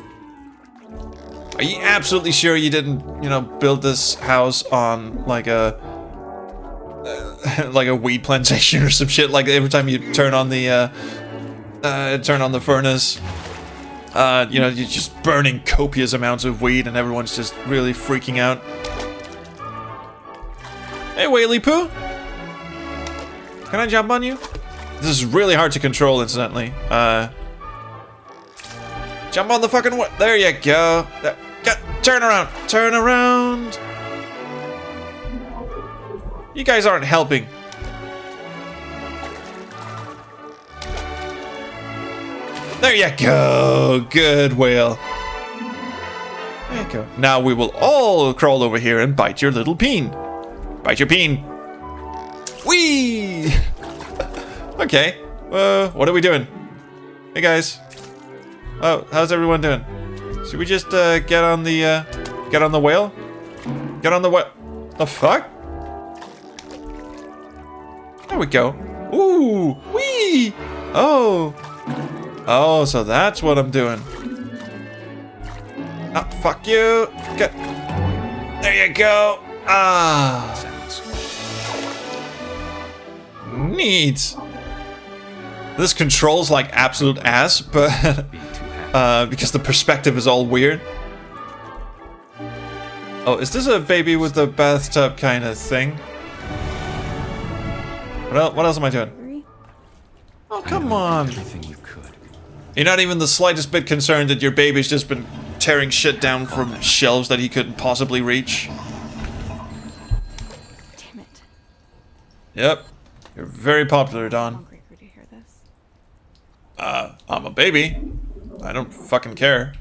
Are you absolutely sure you didn't, you know, build this house on like a weed plantation or some shit? Like every time you turn on the furnace, you know, you're just burning copious amounts of weed, and everyone's just really freaking out. Hey, Whaley Poo, can I jump on you? This is really hard to control, incidentally. Jump on the fucking there you go. Turn around. Turn around. You guys aren't helping. There you go. Good whale. There you go. Now we will all crawl over here and bite your little peen. Bite your peen. Whee! Okay. What are we doing? Hey guys. Oh, how's everyone doing? Should we just get on the whale? Get on the what? The fuck? There we go. Ooh, wee! Oh. Oh, so that's what I'm doing. Ah, fuck you. Get. There you go. Ah. Neat. This controls like absolute ass, but because the perspective is all weird. Oh, is this a baby with the bathtub kind of thing? What else am I doing? Oh, come on. Everything you could. You're not even the slightest bit concerned that your baby's just been tearing shit down from shelves that he couldn't possibly reach. Damn it. Yep. You're very popular, Dawn. I'm a baby. I don't fucking care.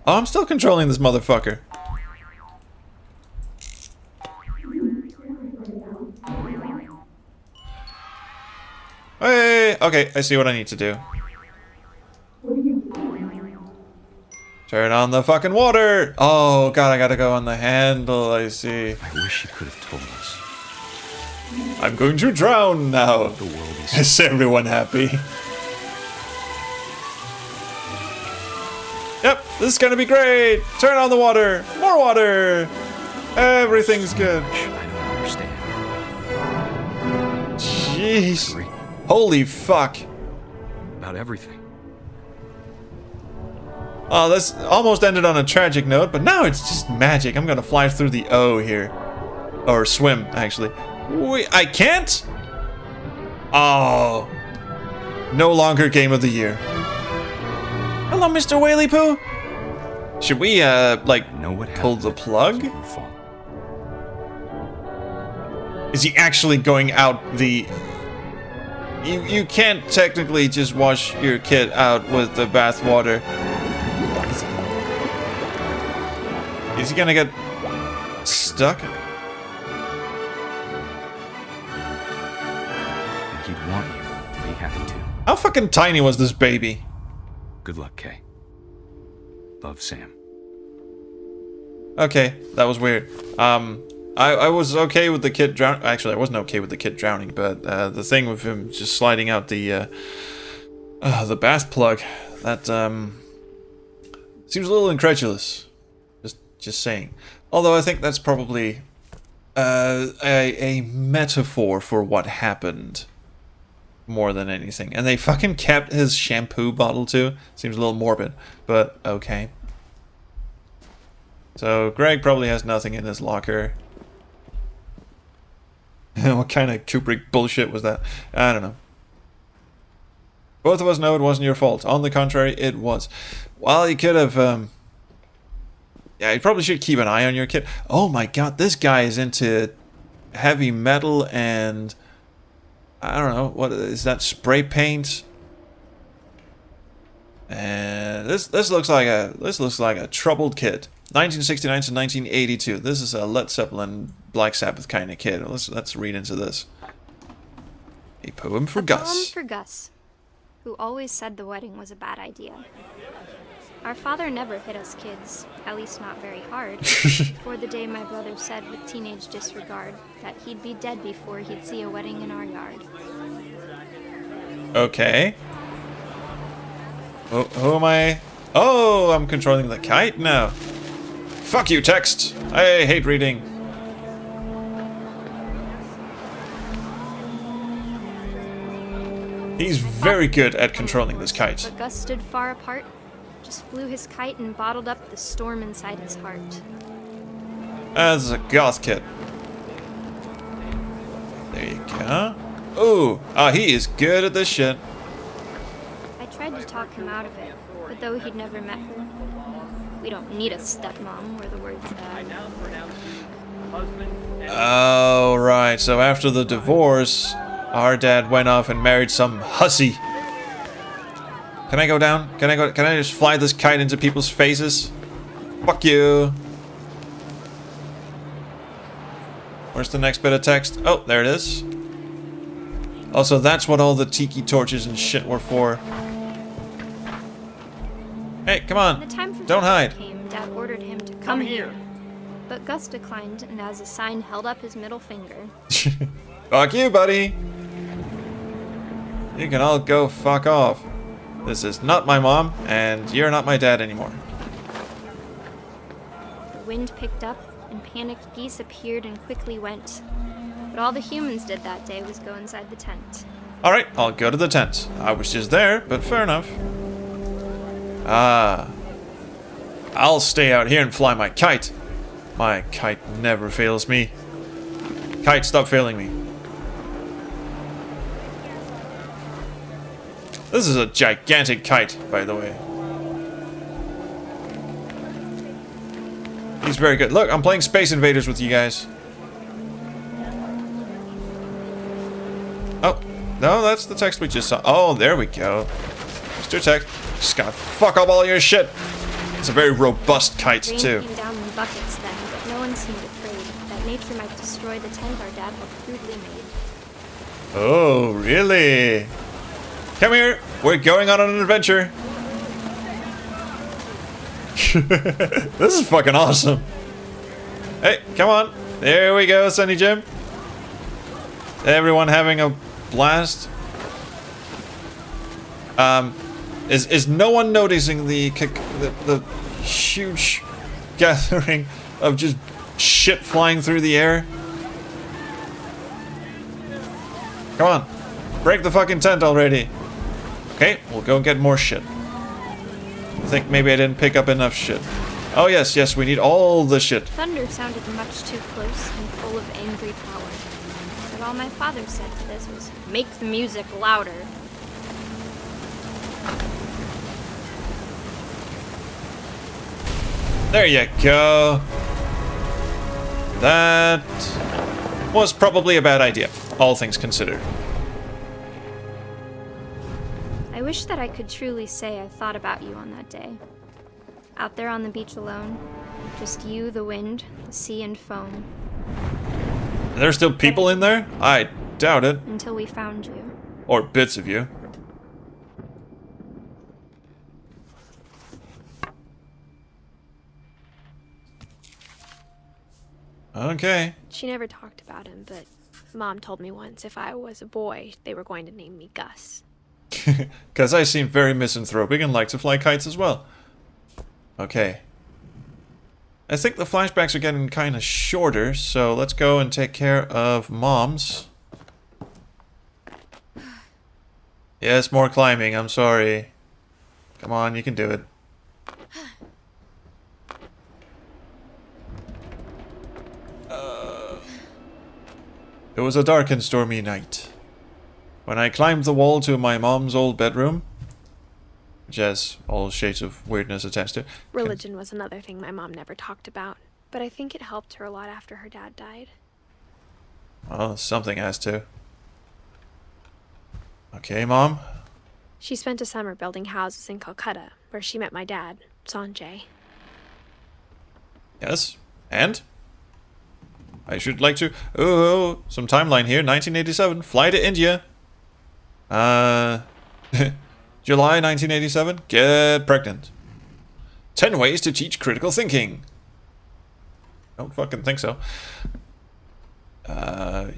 Oh, I'm still controlling this motherfucker. Hey, okay, I see what I need to do. Turn on the fucking water! Oh god, I gotta go on the handle, I see. I wish you could have told us. I'm going to drown now. The world is everyone happy? Yep, this is gonna be great! Turn on the water! More water! Everything's good. I don't understand. Jeez. Holy fuck. About everything. Oh, this almost ended on a tragic note, but now it's just magic. I'm gonna fly through the O here. Or swim, actually. Wait, I can't? Oh. No longer game of the year. Hello, Mr. Whaley Poo. Should we, like, pull the plug? Is he actually going out the... You can't technically just wash your kid out with the bath water. Is he gonna get stuck? And he'd want you to be happy too. How fucking tiny was this baby? Good luck, Kay. Love, Sam. Okay, that was weird. I was okay with the kid drowning. Actually, I wasn't okay with the kid drowning, but the thing with him just sliding out the bath plug, That seems a little incredulous. Just saying. Although I think that's probably a metaphor for what happened more than anything. And they fucking kept his shampoo bottle too. Seems a little morbid, but okay. So Greg probably has nothing in his locker. What kind of Kubrick bullshit was that? I don't know. Both of us know it wasn't your fault. On the contrary, it was. Well, you could have... yeah, you probably should keep an eye on your kid. Oh my god, this guy is into heavy metal and... I don't know, what is that, spray paint? And this looks like a troubled kid. 1969 to 1982. This is a Led Zeppelin, Black Sabbath kind of kid. Let's read into this. A poem for Gus. A poem for Gus, who always said the wedding was a bad idea. Our father never hit us kids, at least not very hard, before the day my brother said with teenage disregard that he'd be dead before he'd see a wedding in our yard. Okay. Who am I? Oh, I'm controlling the kite now. Fuck you, text. I hate reading. He's very good at controlling this kite. But Gus stood far apart, just flew his kite and bottled up the storm inside his heart. As a goth kid. There you go. Ooh, he is good at this shit. I tried to talk him out of it, but though he'd never met her, we don't need a stepmom, were the words that... Oh, right. So after the divorce, our dad went off and married some hussy. Can I go down? Can I just fly this kite into people's faces? Fuck you. Where's the next bit of text? Oh, there it is. Also, that's what all the tiki torches and shit were for. Hey, come on. The time for Don't hide. Came, Dad ordered him to come here. But Gus declined, and as a sign held up his middle finger. Fuck you, buddy. You can all go fuck off. This is not my mom, and you're not my dad anymore. The wind picked up, and panicked geese appeared and quickly went. But all the humans did that day was go inside the tent. Alright, I'll go to the tent. I was just there, but fair enough. Ah. I'll stay out here and fly my kite. My kite never fails me. Kite, stop failing me. This is a gigantic kite, by the way. He's very good. Look, I'm playing Space Invaders with you guys. Oh, no, that's the text we just saw. Oh, there we go. Mr. Text. Just gotta fuck up all your shit. It's a very robust kite, Rain too. came down in buckets then, but no one seemed afraid that nature might destroy the tent our dad had crudely made. Oh, really? Come here. We're going on an adventure. This is fucking awesome. Hey, come on. There we go, Sunny Jim. Everyone having a blast. Is no one noticing the huge gathering of just shit flying through the air? Come on. Break the fucking tent already. Okay, we'll go and get more shit. I think maybe I didn't pick up enough shit. Oh yes, yes, we need all the shit. Thunder sounded much too close and full of angry power. But all my father said to this was, make the music louder. There you go. That was probably a bad idea, all things considered. I wish that I could truly say I thought about you on that day. Out there on the beach alone, just you, the wind, the sea, and foam. Are there still people in there? I doubt it. Until we found you. Or bits of you. Okay. She never talked about him, but Mom told me once if I was a boy, they were going to name me Gus. Because I seem very misanthropic and like to fly kites as well. Okay. I think the flashbacks are getting kind of shorter, so let's go and take care of Mom's. Yes, more climbing, I'm sorry. Come on, you can do it. It was a dark and stormy night when I climbed the wall to my mom's old bedroom, which has all shades of weirdness attached to it. Religion was another thing my mom never talked about, but I think it helped her a lot after her dad died. Well, something has to. Okay, Mom. She spent a summer building houses in Calcutta, where she met my dad, Sanjay. Yes, and? I should like to... Oh, some timeline here. 1987. Fly to India. July 1987. Get pregnant. 10 ways to teach critical thinking. Don't fucking think so.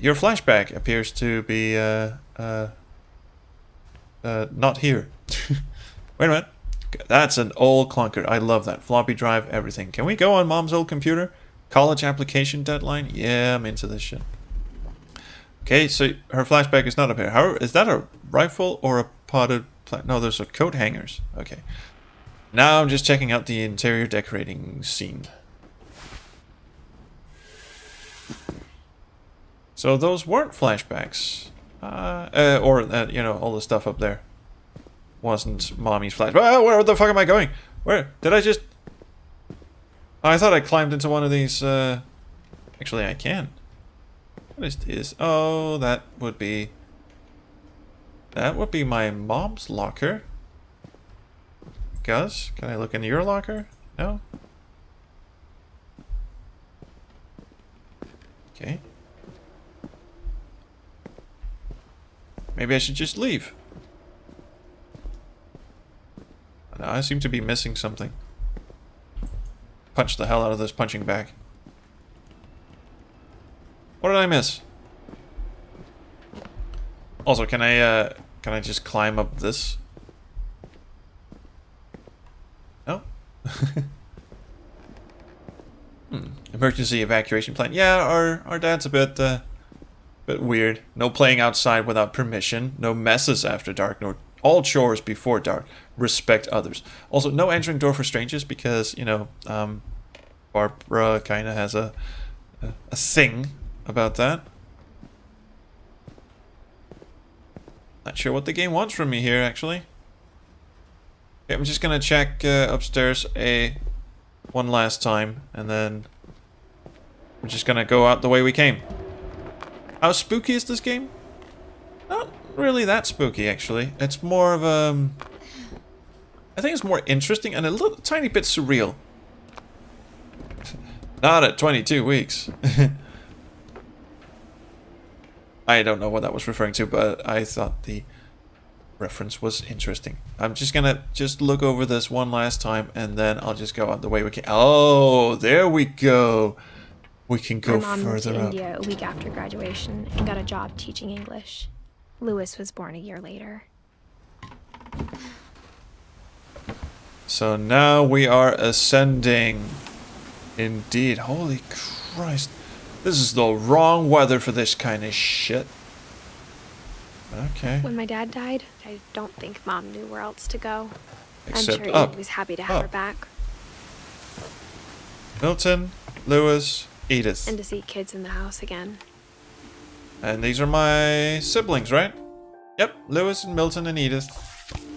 Your flashback appears to be, not here. Wait a minute. That's an old clunker. I love that. Floppy drive, everything. Can we go on Mom's old computer? College application deadline? Yeah, I'm into this shit. Okay, so her flashback is not up here. How is that a rifle or a potted plant? No, those are coat hangers. Okay. Now I'm just checking out the interior decorating scene. So those weren't flashbacks. You know, all the stuff up there wasn't Mommy's flash. Where the fuck am I going? Where? Did I just... I thought I climbed into one of these, Actually, I can. What is this? Oh, that would be... That would be my mom's locker. Gus, can I look into your locker? No? Okay. Maybe I should just leave. Now I seem to be missing something. Punch the hell out of this punching bag. What did I miss? Also, can I just climb up this? No? Emergency evacuation plan. Yeah, our dad's a bit weird. No playing outside without permission. No messes after dark. No all chores before dark. Respect others. Also, no entering door for strangers because, you know, Barbara kind of has a thing about that. Not sure what the game wants from me here, actually. Okay, I'm just gonna check upstairs one last time, and then we're just gonna go out the way we came. How spooky is this game? Not really that spooky, actually. It's more of a... I think it's more interesting and a little tiny bit surreal. Not at 22 weeks. I don't know what that was referring to, but I thought the reference was interesting. I'm just gonna look over this one last time, and then I'll just go out the way we can. Oh, there we go. We can go further up. My mom moved to India a week after graduation and got a job teaching English. Lewis was born a year later. So now we are ascending. Indeed. Holy Christ. This is the wrong weather for this kind of shit. Okay. When my dad died, I don't think Mom knew where else to go. Except I'm sure up. Edith was happy to have her back. Milton, Lewis, Edith. And to see kids in the house again. And these are my siblings, right? Yep, Lewis and Milton and Edith.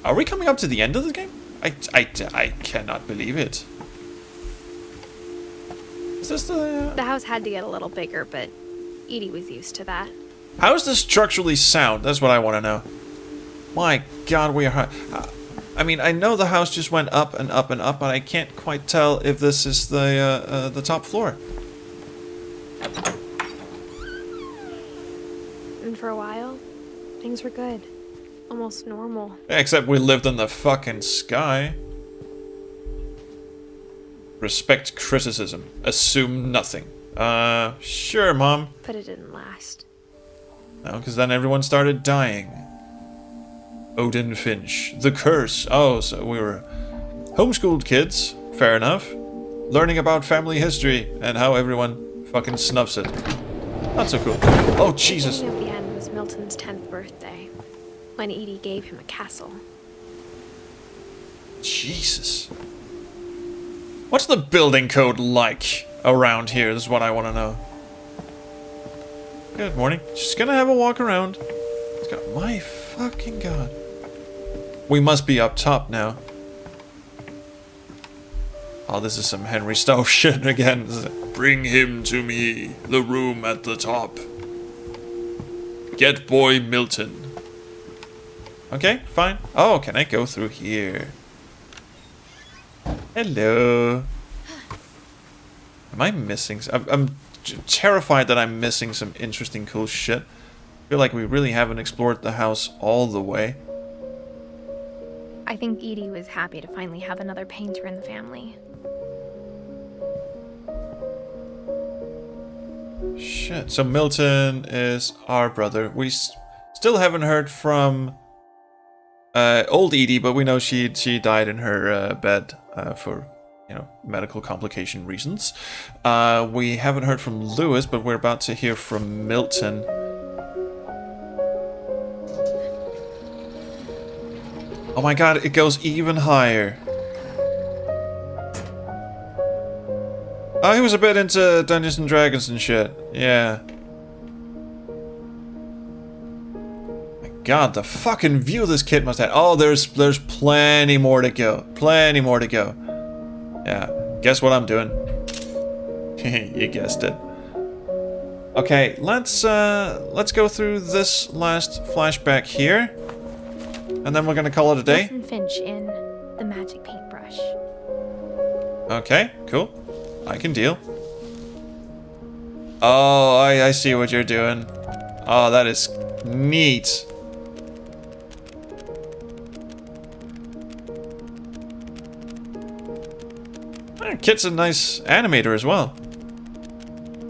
Are we coming up to the end of the game? I cannot believe it. Is this the... The house had to get a little bigger, but Edie was used to that. How is this structurally sound? That's what I want to know. My God, we are high. I mean, I know the house just went up and up and up, but I can't quite tell if this is the top floor. And for a while, things were good. Almost normal. Except we lived in the fucking sky. Respect criticism. Assume nothing. Sure, Mom. But it didn't last. No, because then everyone started dying. Odin Finch. The Curse. Oh, so we were homeschooled kids. Fair enough. Learning about family history and how everyone fucking snuffs it. Not so cool. Oh, Jesus. The beginning of the end was Milton's 10th birthday, when Edie gave him a castle. Jesus. What's the building code like around here? This is what I want to know. Good morning. Just gonna have a walk around. My fucking god. We must be up top now. Oh, this is some Henry Stove shit again. Bring him to me. The room at the top. Get boy Milton. Okay, fine. Oh, can I go through here? Hello. Am I missing? I'm terrified that I'm missing some interesting, cool shit. I feel like we really haven't explored the house all the way. I think Edie was happy to finally have another painter in the family. Shit. So Milton is our brother. We still haven't heard from old Edie, but we know she died in her bed for, you know, medical complication reasons. We haven't heard from Lewis, but we're about to hear from Milton. Oh my god, it goes even higher. Oh, he was a bit into Dungeons and Dragons and shit. Yeah. My god, the fucking view this kid must have. Oh, there's plenty more to go. Plenty more to go. Yeah. Guess what I'm doing? You guessed it. Okay, let's go through this last flashback here. And then we're gonna call it a day. Edith Finch in The Magic Paintbrush. Okay, cool. I can deal. Oh, I see what you're doing. Oh, that is neat. Kit's a nice animator as well.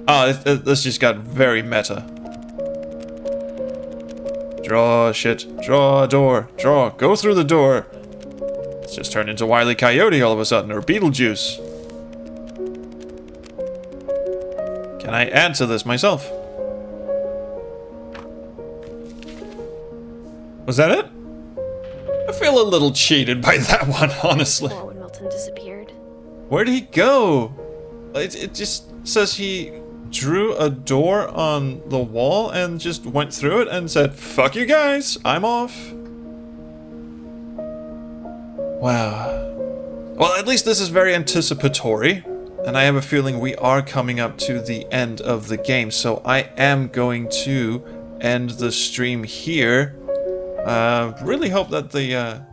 Oh, this just got very meta. Draw shit. Draw a door. Draw. Go through the door. It's just turned into Wile E. Coyote all of a sudden, or Beetlejuice. Can I add to this myself? Was that it? I feel a little cheated by that one, honestly. Before when Milton disappeared. Where did he go? It just says he drew a door on the wall and just went through it and said, "Fuck you guys, I'm off." Wow. Well, at least this is very anticipatory. And I have a feeling we are coming up to the end of the game, so I am going to end the stream here. Really hope that the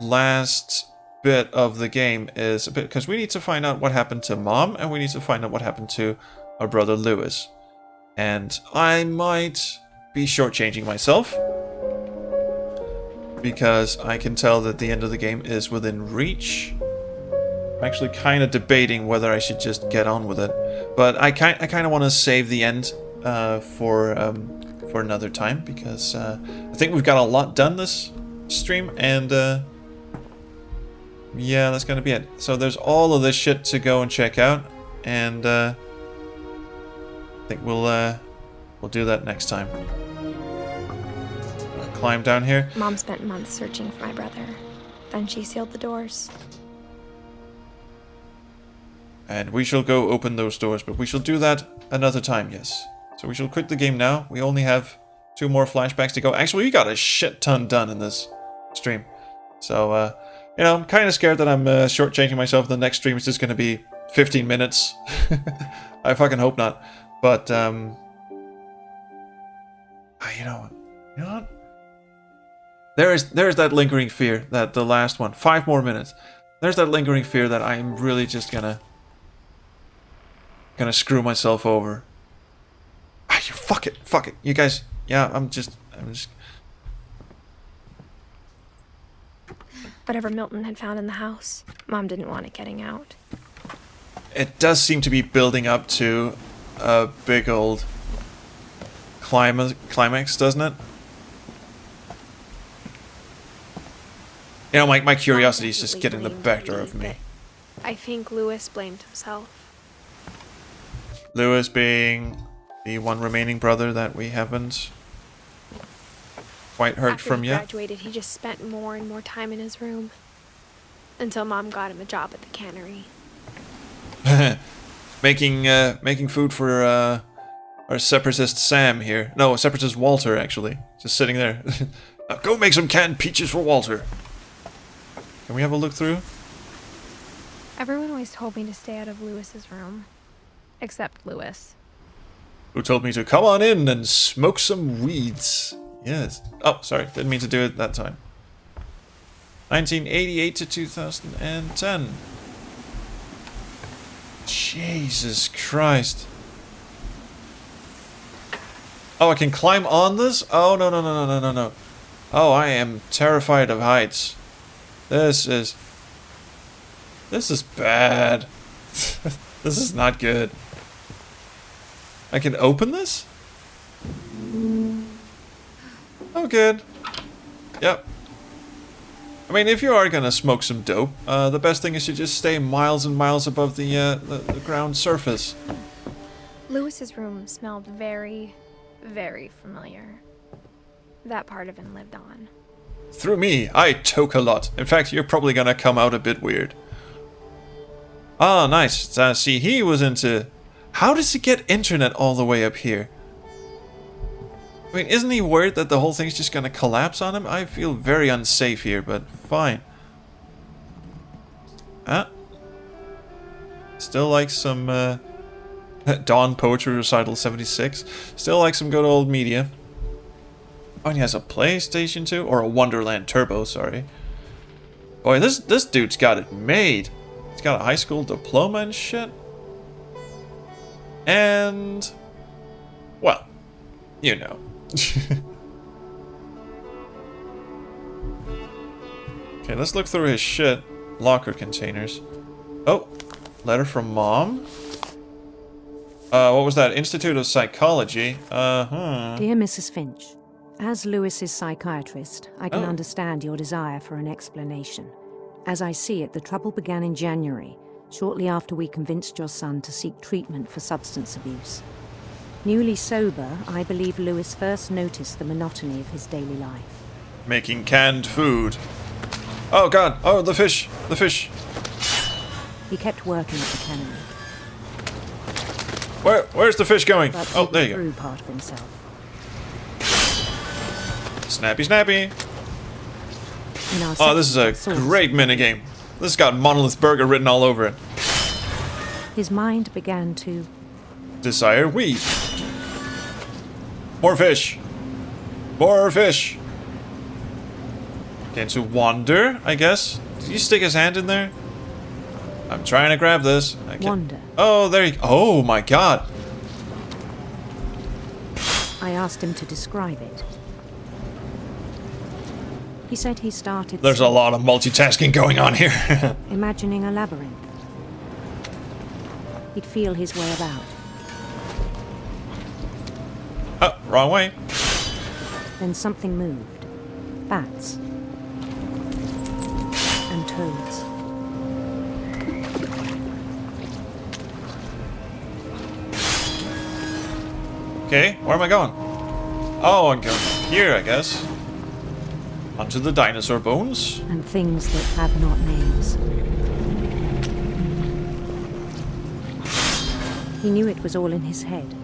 last bit of the game is a bit, because we need to find out what happened to Mom, and we need to find out what happened to our brother Lewis. And I might be shortchanging myself, because I can tell that the end of the game is within reach. I'm actually kind of debating whether I should just get on with it, but I kind of want to save the end for another time, because I think we've got a lot done this stream, and yeah, that's gonna be it. So there's all of this shit to go and check out, and I think we'll do that next time. I'll climb down here. Mom spent months searching for my brother. Then she sealed the doors. And we shall go open those doors, but we shall do that another time, yes. So we shall quit the game now. We only have 2 more flashbacks to go. Actually, we got a shit ton done in this stream. So, you know, I'm kind of scared that I'm shortchanging myself. The next stream is just going to be 15 minutes. I fucking hope not. But, you know what? There is that lingering fear that the last one, 5 more minutes. There's that lingering fear that I'm really just gonna screw myself over. You fuck it, you guys. Yeah, I'm just. Whatever Milton had found in the house, Mom didn't want it getting out. It does seem to be building up to a big old climax, doesn't it? You know, my curiosity is Not just getting the definitely better of me. but I think Lewis blamed himself. Lewis being the one remaining brother that we haven't quite heard After from he yet. graduated, he just spent more and more time in his room. Until Mom got him a job at the cannery. making food for our separatist Sam here. No, separatist Walter, actually. Just sitting there. Now go make some canned peaches for Walter. Can we have a look through? Everyone always told me to stay out of Lewis's room. Except Lewis. Who told me to come on in and smoke some weeds. Yes. Oh, sorry. Didn't mean to do it that time. 1988 to 2010. Jesus Christ. Oh, I can climb on this? Oh, no, no, no, no, no, no, no. Oh, I am terrified of heights. This is bad. This is not good. I can open this? Oh, good. Yep. I mean, if you are gonna smoke some dope, the best thing is to just stay miles and miles above the ground surface. Lewis's room smelled very, very familiar. That part of him lived on. Through me, I toke a lot. In fact, you're probably gonna come out a bit weird. Oh, nice. See, he was into... How does he get internet all the way up here? I mean, isn't he worried that the whole thing's just gonna collapse on him? I feel very unsafe here, but fine. Still like some Dawn Poetry Recital 76. Still like some good old media. Oh, and he has a PlayStation 2? Or a Wonderland Turbo, sorry. Boy, this dude's got it made. He's got a high school diploma and shit. And... well, you know. Okay, let's look through his shit. Locker containers. Oh, letter from Mom. What was that? Institute of Psychology. Dear Mrs. Finch, as Lewis's psychiatrist, I can understand your desire for an explanation. As I see it, the trouble began in January, shortly after we convinced your son to seek treatment for substance abuse. Newly sober, I believe Lewis first noticed the monotony of his daily life. Making canned food. Oh god, oh the fish, the fish. He kept working at the cannery. Where's the fish going? But Oh, there you grew go. part of himself. Snappy, snappy. In our Oh, this is a second great minigame. This has got Monolith Burger written all over it. his mind began to... Desire weed. More fish. More fish. Begin to wander, I guess. Did you stick his hand in there? I'm trying to grab this. I can't. Wander. Oh, there you go. Oh my god. I asked him to describe it. He said he started... There's a lot of multitasking going on here. imagining a labyrinth. He'd feel his way about. Oh, wrong way. Then something moved. Bats. And toads. Okay, where am I going? Oh, I'm going here, I guess. Onto the dinosaur bones. And things that have not names. He knew it was all in his head.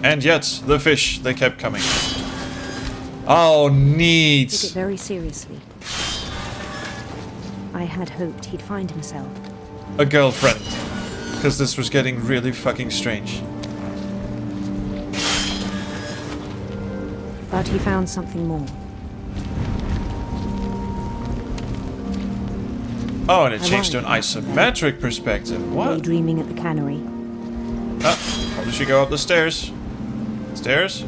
And yet, the fish, they kept coming. Oh, neat. Took it very seriously. I had hoped he'd find himself. A girlfriend. Because this was getting really fucking strange. But he found something more. Oh, and it changed to an isometric perspective. What? Daydreaming at the cannery. Oh, probably should go up the stairs. Stairs?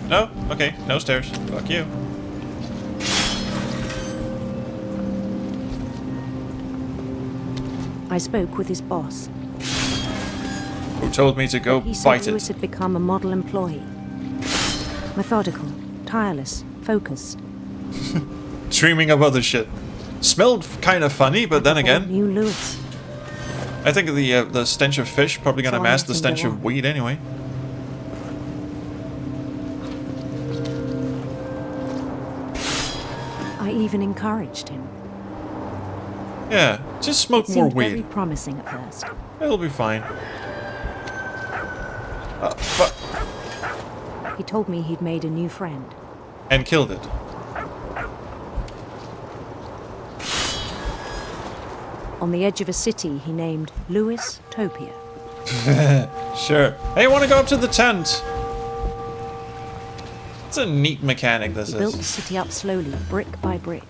No? Okay, no stairs. Fuck you. I spoke with his boss. Who told me to go He said bite Lewis it? had become a model employee. Methodical, tireless, focused. dreaming of other shit. Smelled kind of funny, but then again, New Lewis. I think the stench of fish probably gonna mask the stench of weed anyway. I even encouraged him. Yeah, just smoke It more seemed weed. very promising at first. It'll be fine. Fuck. He told me he'd made a new friend. And killed it. On the edge of a city he named Lewis Topia. Sure. Hey, want to go up to the tent? It's a neat mechanic, this He built the is. city up slowly, brick by brick.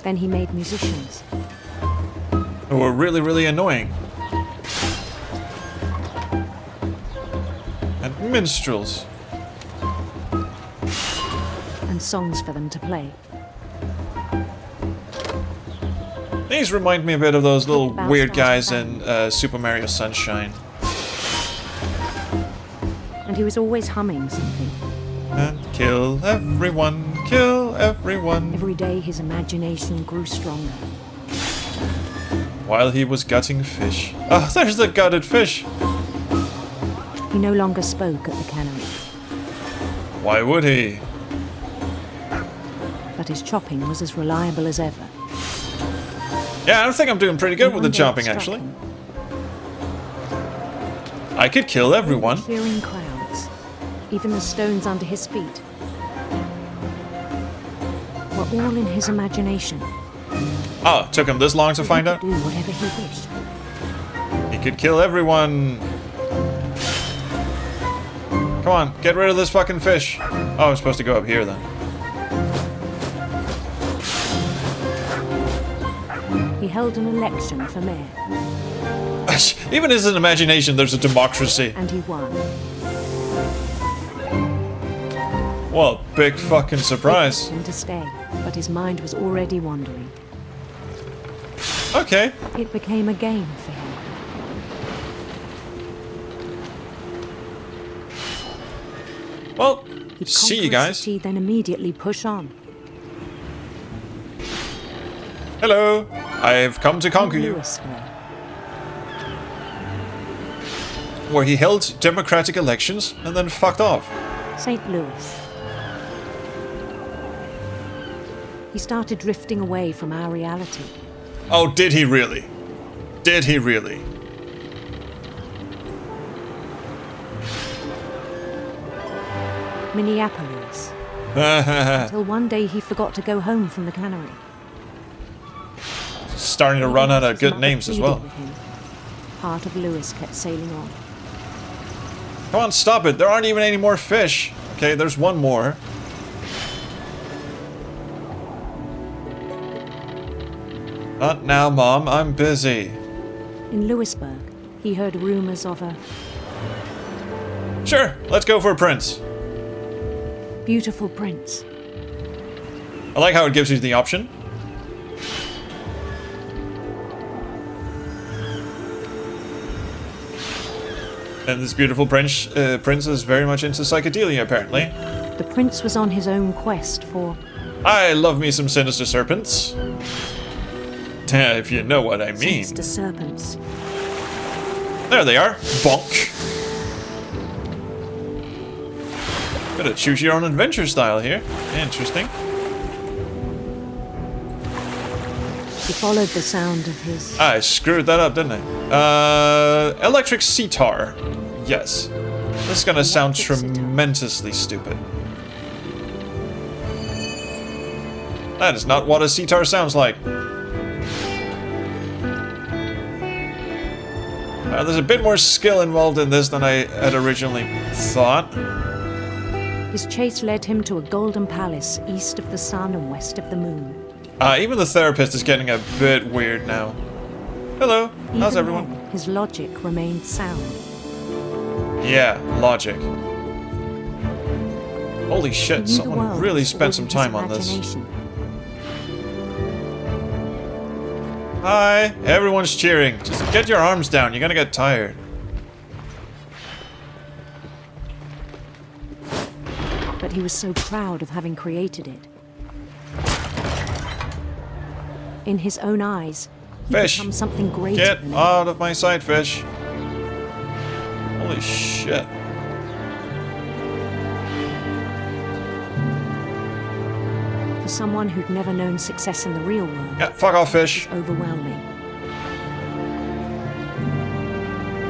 Then he made musicians. Who were really, really annoying. And minstrels. And songs for them to play. These remind me a bit of those little About weird stars guys in Super Mario Sunshine. And he was always humming something. And kill everyone, kill everyone. Every day his imagination grew stronger. While he was gutting fish. Oh, there's the gutted fish. He no longer spoke at the cannery, Why would he? but his chopping was as reliable as ever. Yeah, I think I'm doing pretty good with the One day it chopping, struck actually. him. I could kill everyone. Cheering crowds, even the stones under his feet, were all in his imagination. Oh, took him this long to find out? Do whatever he wished. He could kill everyone. Come on, get rid of this fucking fish. Oh, I'm supposed to go up here then. He held an election for mayor, Even in his imagination, there's a democracy. and he won. Well, big fucking surprise. They asked him to stay, but his mind was already wandering. Okay. It became a game for him. Well, He'd see you conquer a guys. city, then immediately push on. Hello. I've come to conquer you. Louisville. Where he held democratic elections and then fucked off. St. Louis. He started drifting away from our reality. Oh, did he really? Did he really? Minneapolis. Until one day he forgot to go home from the cannery. Starting to run out of His good mother names as pleaded well. with him. Heart of Lewis kept sailing on. Come on, stop it. There aren't even any more fish. Okay, there's one more. Not now, Mom. I'm busy. In Louisburg, he heard rumors of a Sure, let's go for a prince. beautiful prince. I like how it gives you the option. And this beautiful prince is very much into psychedelia, apparently. The prince was on his own quest for I love me some sinister serpents. If you know what I mean. sinister serpents. There they are. Bonk. Gotta choose your own adventure style here. Interesting. He followed the sound of his I screwed that up, didn't I? Electric sitar. Yes. This is gonna sound Electric sitar. tremendously stupid. That is not what a sitar sounds like. There's a bit more skill involved in this than I had originally thought. His chase led him to a golden palace east of the sun and west of the moon. Even the therapist is getting a bit weird now. Hello, how's Even everyone? then, his logic remained sound. Yeah, logic. Holy He shit, knew the someone world really was spent all some in his time on this. imagination. Hi, everyone's cheering. Just get your arms down, you're gonna get tired. But he was so proud of having created it. In his own eyes, he Fish! becomes something greater Get than out of my sight, fish! Holy shit. For someone who'd never known success in the real world, Yeah, fuck off, fish. it's overwhelming.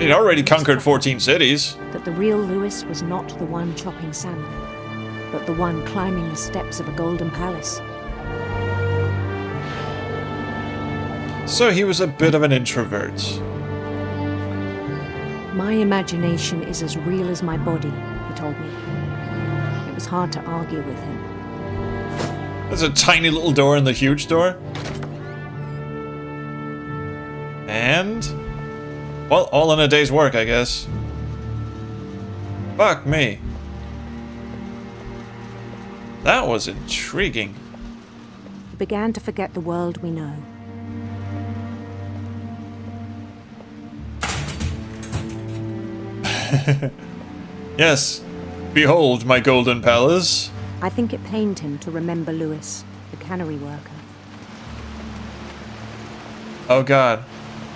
He'd already conquered 14 cities. That the real Lewis was not the one chopping salmon, but the one climbing the steps of a golden palace. So he was a bit of an introvert. My imagination is as real as my body, he told me. It was hard to argue with him. There's a tiny little door and the huge door. And... well, all in a day's work, I guess. Fuck me. That was intriguing. He began to forget the world we know. Yes. Behold my golden palace. I think it pained him to remember Lewis, the cannery worker. Oh god.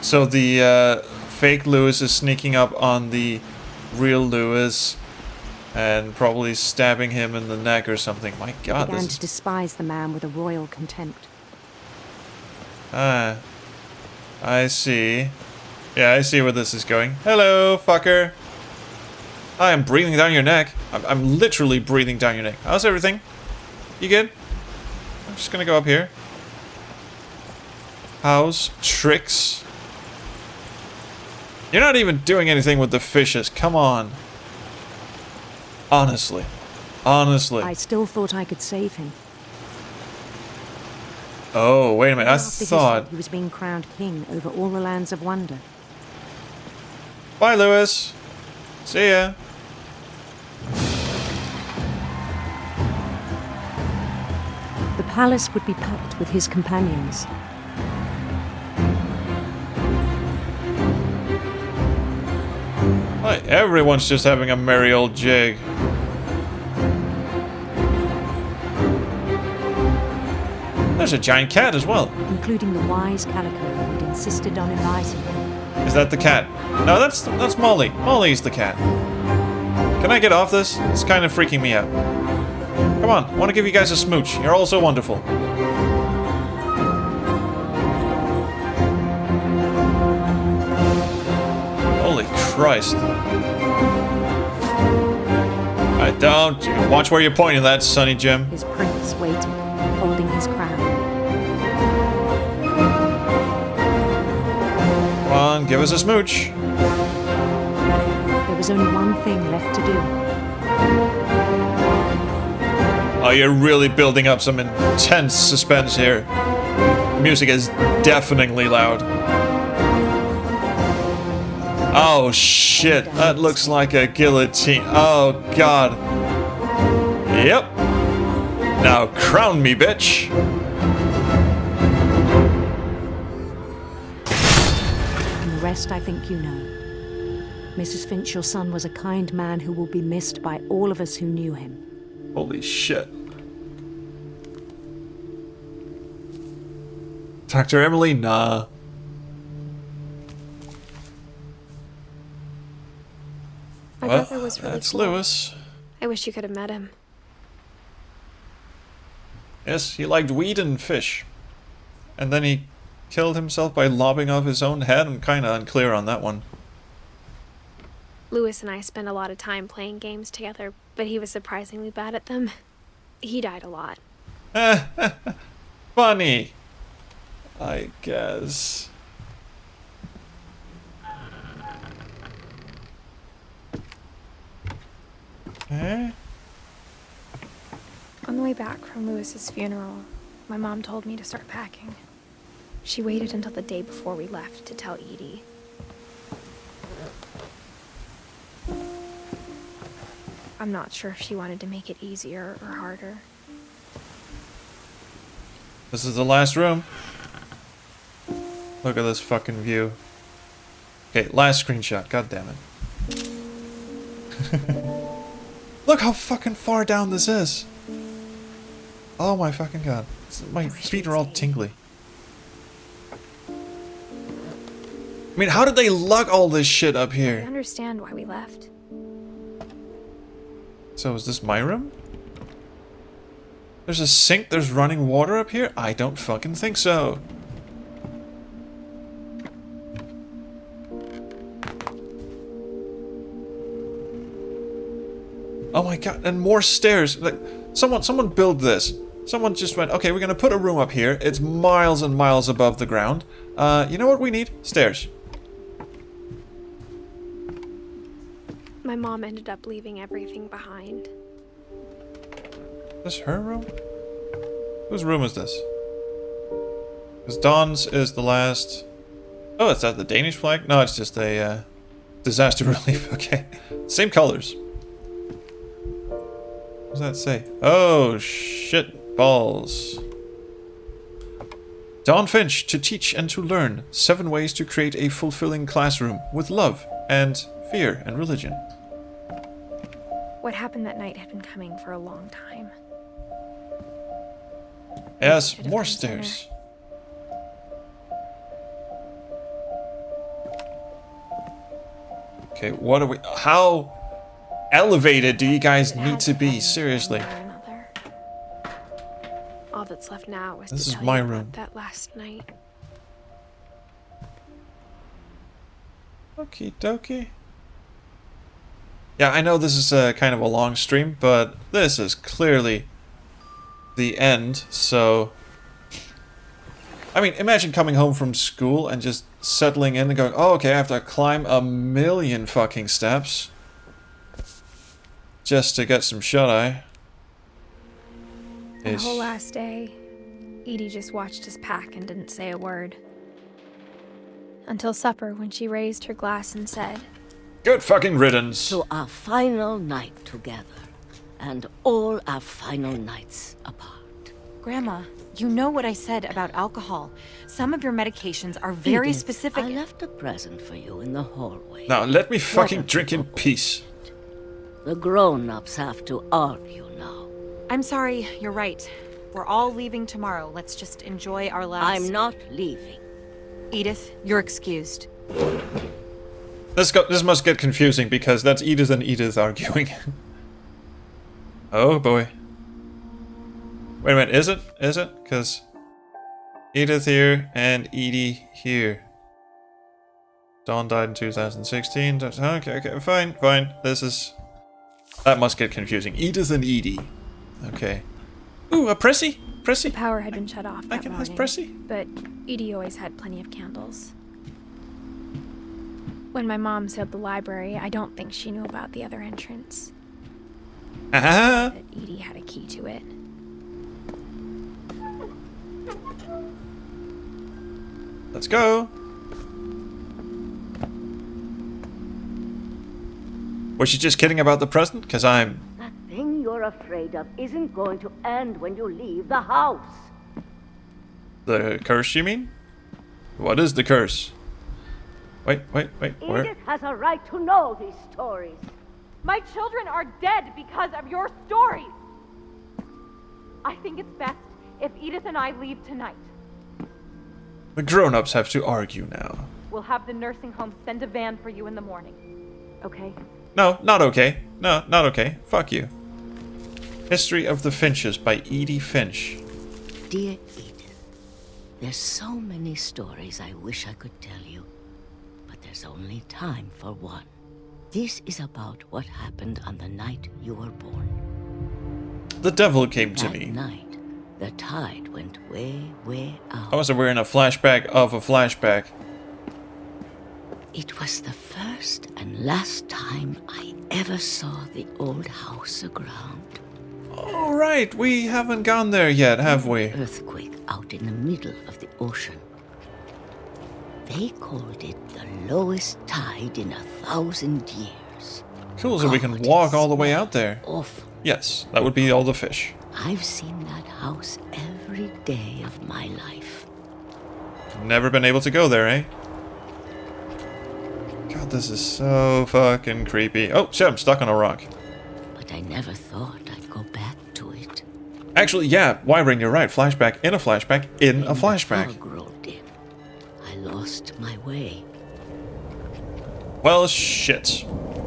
So the fake Lewis is sneaking up on the real Lewis and probably stabbing him in the neck or something. My god, Began this to despise the man with a royal contempt. Ah. I see. Yeah, I see where this is going. Hello, fucker. I am breathing down your neck. I'm literally breathing down your neck. How's everything? You good? I'm just gonna go up here. How's tricks? You're not even doing anything with the fishes. Come on. Honestly. Honestly. I still thought I could save him. Oh, wait a minute. I After his thought... death, he was being crowned king over all the lands of wonder. Bye, Lewis. See ya. The palace would be packed with his companions. Why, everyone's just having a merry old jig. There's a giant cat as well. Including the wise Calico who'd insisted on inviting him. Is that the cat? No, that's Molly. Molly's the cat. Can I get off this? It's kind of freaking me out. Come on, I want to give you guys a smooch. You're all so wonderful. Holy Christ. I don't... watch where you're pointing that, Sonny Jim. His prince waited, holding his crown. Come on, give us a smooch. There was only one thing left to do. Oh, you're really building up some intense suspense here. The music is deafeningly loud. Oh shit, that looks like a guillotine. Oh god. Yep. Now crown me, bitch. And the rest I think you know. Mrs. Finch, your son was a kind man who will be missed by all of us who knew him. Holy shit. Dr. Emily, nah. My Well, brother was really that's cool. Lewis. I wish you could have met him. Yes, he liked weed and fish. And then he killed himself by lobbing off his own head. I'm kind of unclear on that one. Lewis and I spent a lot of time playing games together, but he was surprisingly bad at them. He died a lot. Funny, I guess. Eh? On the way back from Lewis's funeral, my mom told me to start packing. She waited until the day before we left to tell Edie. I'm not sure if she wanted to make it easier or harder. This is the last room. Look at this fucking view. Okay, last screenshot. God damn it. Look how fucking far down this is. Oh my fucking god. My feet are all tingly. I mean, how did they lug all this shit up I here? understand why we left. So is this my room? There's a sink, there's running water up here? I don't fucking think so. Oh my god, and more stairs. Like, someone built this. Someone just went, okay, we're gonna put a room up here. It's miles and miles above the ground. You know what we need? Stairs. My mom ended up leaving everything behind. Is this her room? Whose room is this? Because Dawn's is the last... Oh, is that the Danish flag? No, it's just a disaster relief. Okay. Same colors. What does that say? Oh, shit balls. Dawn Finch, to teach and to learn. 7 ways to create a fulfilling classroom with love and fear and religion. What happened that night had been coming for a long time. Yes, more stairs. Okay, what are we... How elevated do you guys need to be? Seriously. All that's left now is This to is tell my you room. about that last night. Okie dokie. Yeah, I know this is kind of a long stream, but this is clearly the end, so... I mean, imagine coming home from school and just settling in and going, oh, okay, I have to climb a million fucking steps just to get some shut-eye. The whole last day, Edie just watched us pack and didn't say a word. Until supper, when she raised her glass and said, Good fucking riddance. To our final night together, and all our final nights apart. Grandma, you know what I said about alcohol. Some of your medications are very Edith, specific. I left a present for you in the hallway. Now, let me fucking drink in peace. The grown-ups have to argue now. I'm sorry, you're right. We're all leaving tomorrow. Let's just enjoy our last... I'm not leaving. Edith, you're excused. This must get confusing because that's Edith and Edith arguing. Oh boy. Wait a minute, is it? Is it? Because Edith here and Edie here. Dawn died in 2016. Okay, fine. This is... That must get confusing. Edith and Edie. Okay. Ooh, a Pressy? the power had been shut off that can have morning, Pressy. but Edie always had plenty of candles. When my mom sealed the library, I don't think she knew about the other entrance. Ah! But Edie had a key to it. Let's go. Was she just kidding about the present? Because I'm... That thing you're afraid of isn't going to end when you leave the house. The curse, you mean? What is the curse? Wait, where? Edith has a right to know these stories. My children are dead because of your stories. I think it's best if Edith and I leave tonight. The grown-ups have to argue now. We'll have the nursing home send a van for you in the morning. Okay? No, not okay. No, not okay. Fuck you. History of the Finches by Edith Finch. Dear Edith, there's so many stories I wish I could tell you, but there's only time for one. This is about what happened on the night you were born. The devil came to That me. night, the tide went way, way out. Oh, so we're in a flashback of a flashback. It was the first and last time I ever saw the old house aground. All right, we haven't gone there yet, have we? Earthquake out in the middle of the ocean. They called it the lowest tide in 1,000 years. Cool, so we can walk all the way out there. Awful. Yes, that would be all the fish. I've seen that house every day of my life. Never been able to go there, eh? God, this is so fucking creepy. Oh, shit, I'm stuck on a rock. But but I never thought I'd go back to it. Actually, yeah, Wyvern, you're right. Flashback in a flashback in a flashback. The fog rolled in. I lost my way. Well, shit.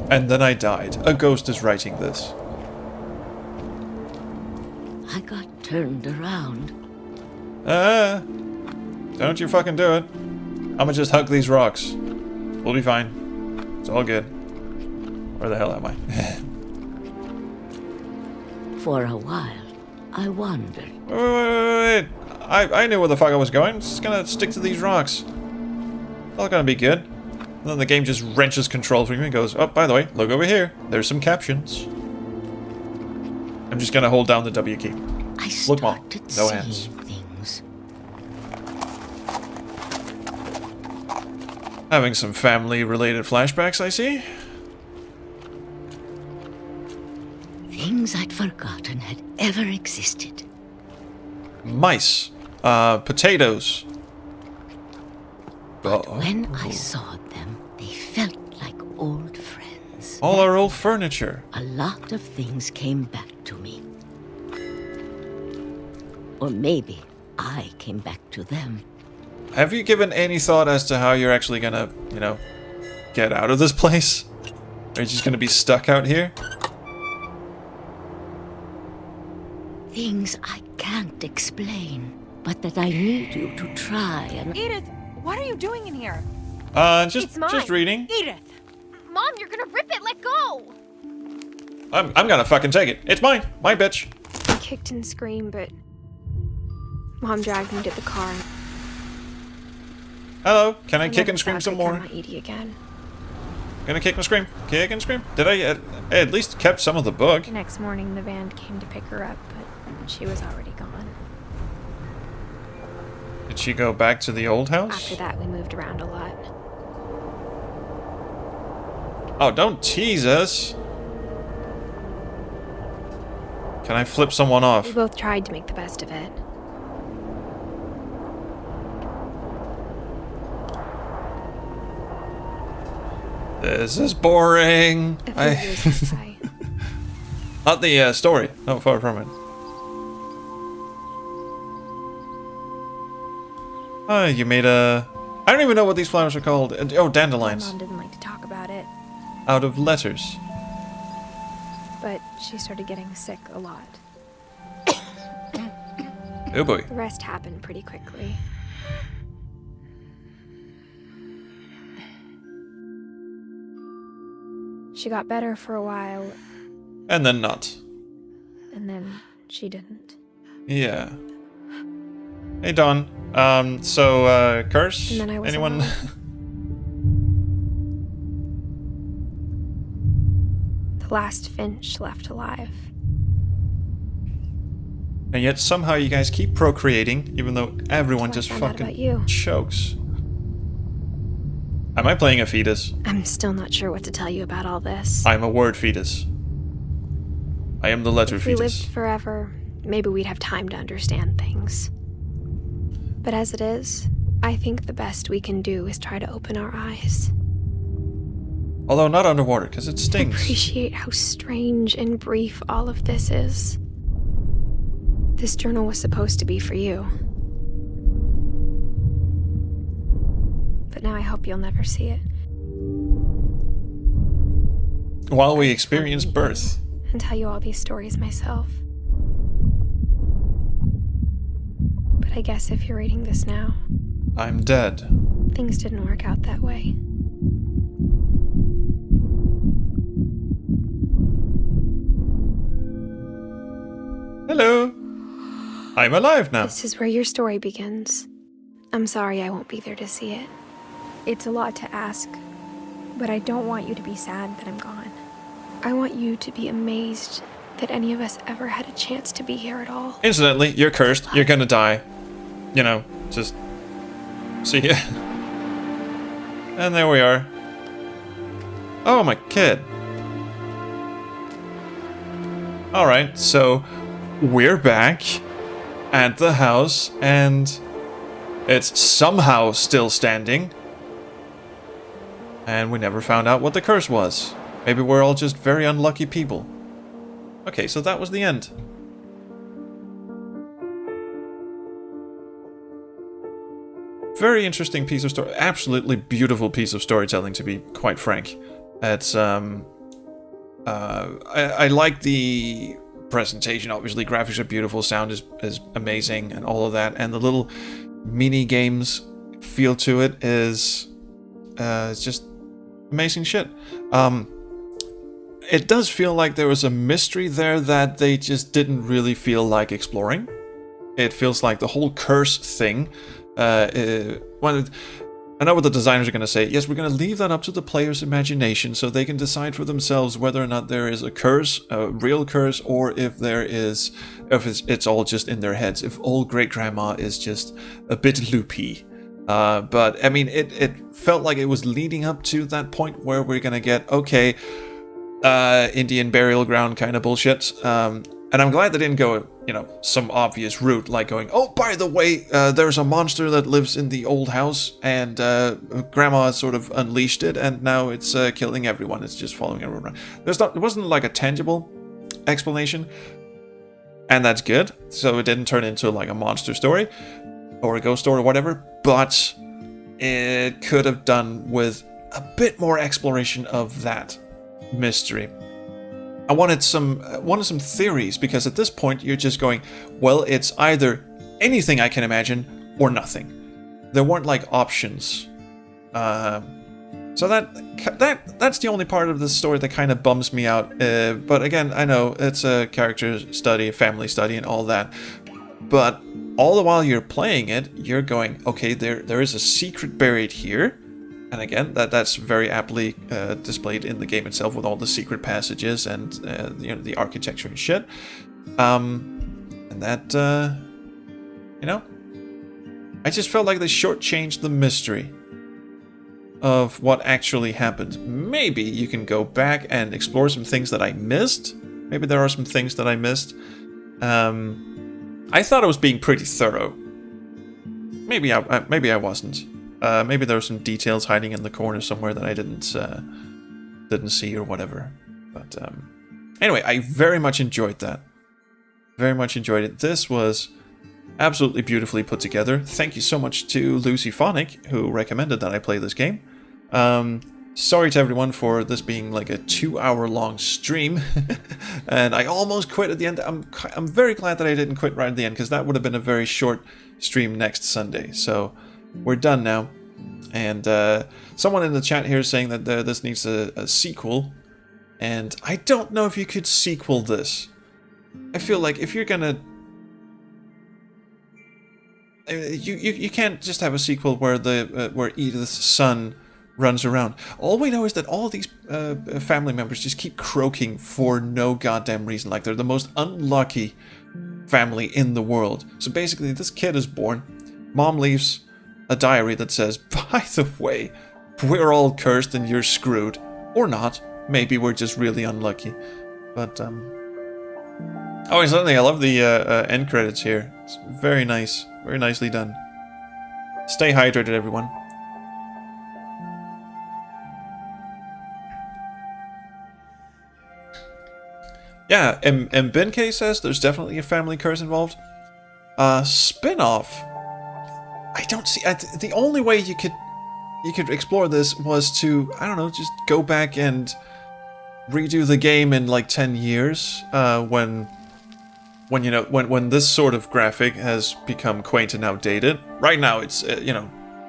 And then I died. A ghost is writing this. I got turned around. Don't you fucking do it. I'ma just hug these rocks. We'll be fine. It's all good. Where the hell am I? For a while, I wondered. Wait. I knew where the fuck I was going. I'm just gonna stick to these rocks. It's all gonna be good. And then the game just wrenches control from me and goes, oh, by the way, look over here. There's some captions. I'm just gonna hold down the W key. Look, Mom. No hands. Things. Having some family-related flashbacks, I see. Things I'd forgotten had ever existed. Mice. Potatoes. But when I saw them, they felt like old friends. All our old furniture. A lot of things came back to me. Or maybe I came back to them. Have you given any thought as to how you're actually gonna, you know, get out of this place? Are you just gonna be stuck out here? Things I can't explain, but that I need you to try and... Edith, what are you doing in here? Just reading. Edith! Mom, you're gonna rip it! Let go! I'm gonna fucking take it. It's mine. My bitch. I kicked and screamed, but Mom dragged me to the car. Hello. Can I kick and scream some more? Edie again. Gonna kick and scream. Kick and scream. Did I at least kept some of the book? The next morning, the van came to pick her up, but she was already gone. Did she go back to the old house? After that, we moved around a lot. Oh, don't tease us. Can I flip someone off? We both tried to make the best of it. This is boring. A few years went by. Not the story. No, far from it. You made a... I don't even know what these flowers are called. Oh, dandelions. My mom didn't like to talk about it. Out of letters. But she started getting sick a lot. Oh boy. The rest happened pretty quickly. She got better for a while. And then not. And then she didn't. Yeah. Hey, Dawn. Curse? And then I was Anyone? The last Finch left alive. And yet somehow you guys keep procreating, even though everyone just fucking chokes. Am I playing a fetus? I'm still not sure what to tell you about all this. I'm a word fetus. I am the letter If we fetus. lived forever, maybe we'd have time to understand things. But as it is, I think the best we can do is try to open our eyes. Although not underwater, because it stings. Appreciate how strange and brief all of this is. This journal was supposed to be for you. But now I hope you'll never see it. While we experience birth. And tell you all these stories myself. But I guess if you're reading this now, I'm dead. things didn't work out that way. Hello. I'm alive now. This is where your story begins. I'm sorry I won't be there to see it. It's a lot to ask, but I don't want you to be sad that I'm gone. I want you to be amazed that any of us ever had a chance to be here at all. Incidentally, you're cursed. You're gonna die. You know, just... see ya. And there we are. Oh, my kid. Alright, so... we're back at the house, and... it's somehow still standing. And we never found out what the curse was. Maybe we're all just very unlucky people. Okay, so that was the end. Very interesting piece of story. Absolutely beautiful piece of storytelling, to be quite frank. It's I like the presentation. Obviously, graphics are beautiful, sound is amazing, and all of that. And the little mini games feel to it is it's just amazing shit. It does feel like there was a mystery there that they just didn't really feel like exploring. It feels like the whole curse thing. I know what the designers are going to say. Yes, we're going to leave that up to the player's imagination so they can decide for themselves whether or not there is a curse, a real curse, or if it's all just in their heads. If old great grandma is just a bit loopy. But I mean, it felt like it was leading up to that point where we're going to get, okay, Indian burial ground kind of bullshit. And I'm glad they didn't go, some obvious route, like going, oh, by the way, there's a monster that lives in the old house, and Grandma sort of unleashed it, and now it's killing everyone. It's just following everyone around. It wasn't like a tangible explanation, and that's good. So it didn't turn into like a monster story or a ghost story or whatever, but it could have done with a bit more exploration of that mystery. I wanted some theories, because at this point you're just going, well, it's either anything I can imagine or nothing. There weren't like options. So that's the only part of the story that kind of bums me out. But again, I know it's a character study, a family study, and all that. But all the while you're playing it, you're going, okay, there is a secret buried here. And again, that's very aptly displayed in the game itself with all the secret passages and the architecture and shit. And that, I just felt like they shortchanged the mystery of what actually happened. Maybe you can go back and explore some things that I missed. Maybe there are some things that I missed. I thought I was being pretty thorough. Maybe I wasn't. Maybe there were some details hiding in the corner somewhere that I didn't see or whatever. But anyway, I very much enjoyed that. Very much enjoyed it. This was absolutely beautifully put together. Thank you so much to Lucy Phonic, who recommended that I play this game. Sorry to everyone for this being like a 2-hour-long stream, and I almost quit at the end. I'm very glad that I didn't quit right at the end, because that would have been a very short stream next Sunday. So we're done now. And someone in the chat here is saying that this needs a sequel, and I don't know if you could sequel this. I feel like if you're gonna, you can't just have a sequel where where Edith's son runs around. All we know is that all these family members just keep croaking for no goddamn reason. Like they're the most unlucky family in the world. So basically, this kid is born. Mom leaves a diary that says, by the way, we're all cursed and you're screwed. Or not. Maybe we're just really unlucky. But, oh, and suddenly I love the end credits here. It's very nice. Very nicely done. Stay hydrated, everyone. Yeah, and Ben-K says there's definitely a family curse involved. Spin-off. I don't see. The only way you could explore this was to, I don't know, just go back and redo the game in like 10 years, when this sort of graphic has become quaint and outdated. Right now, it's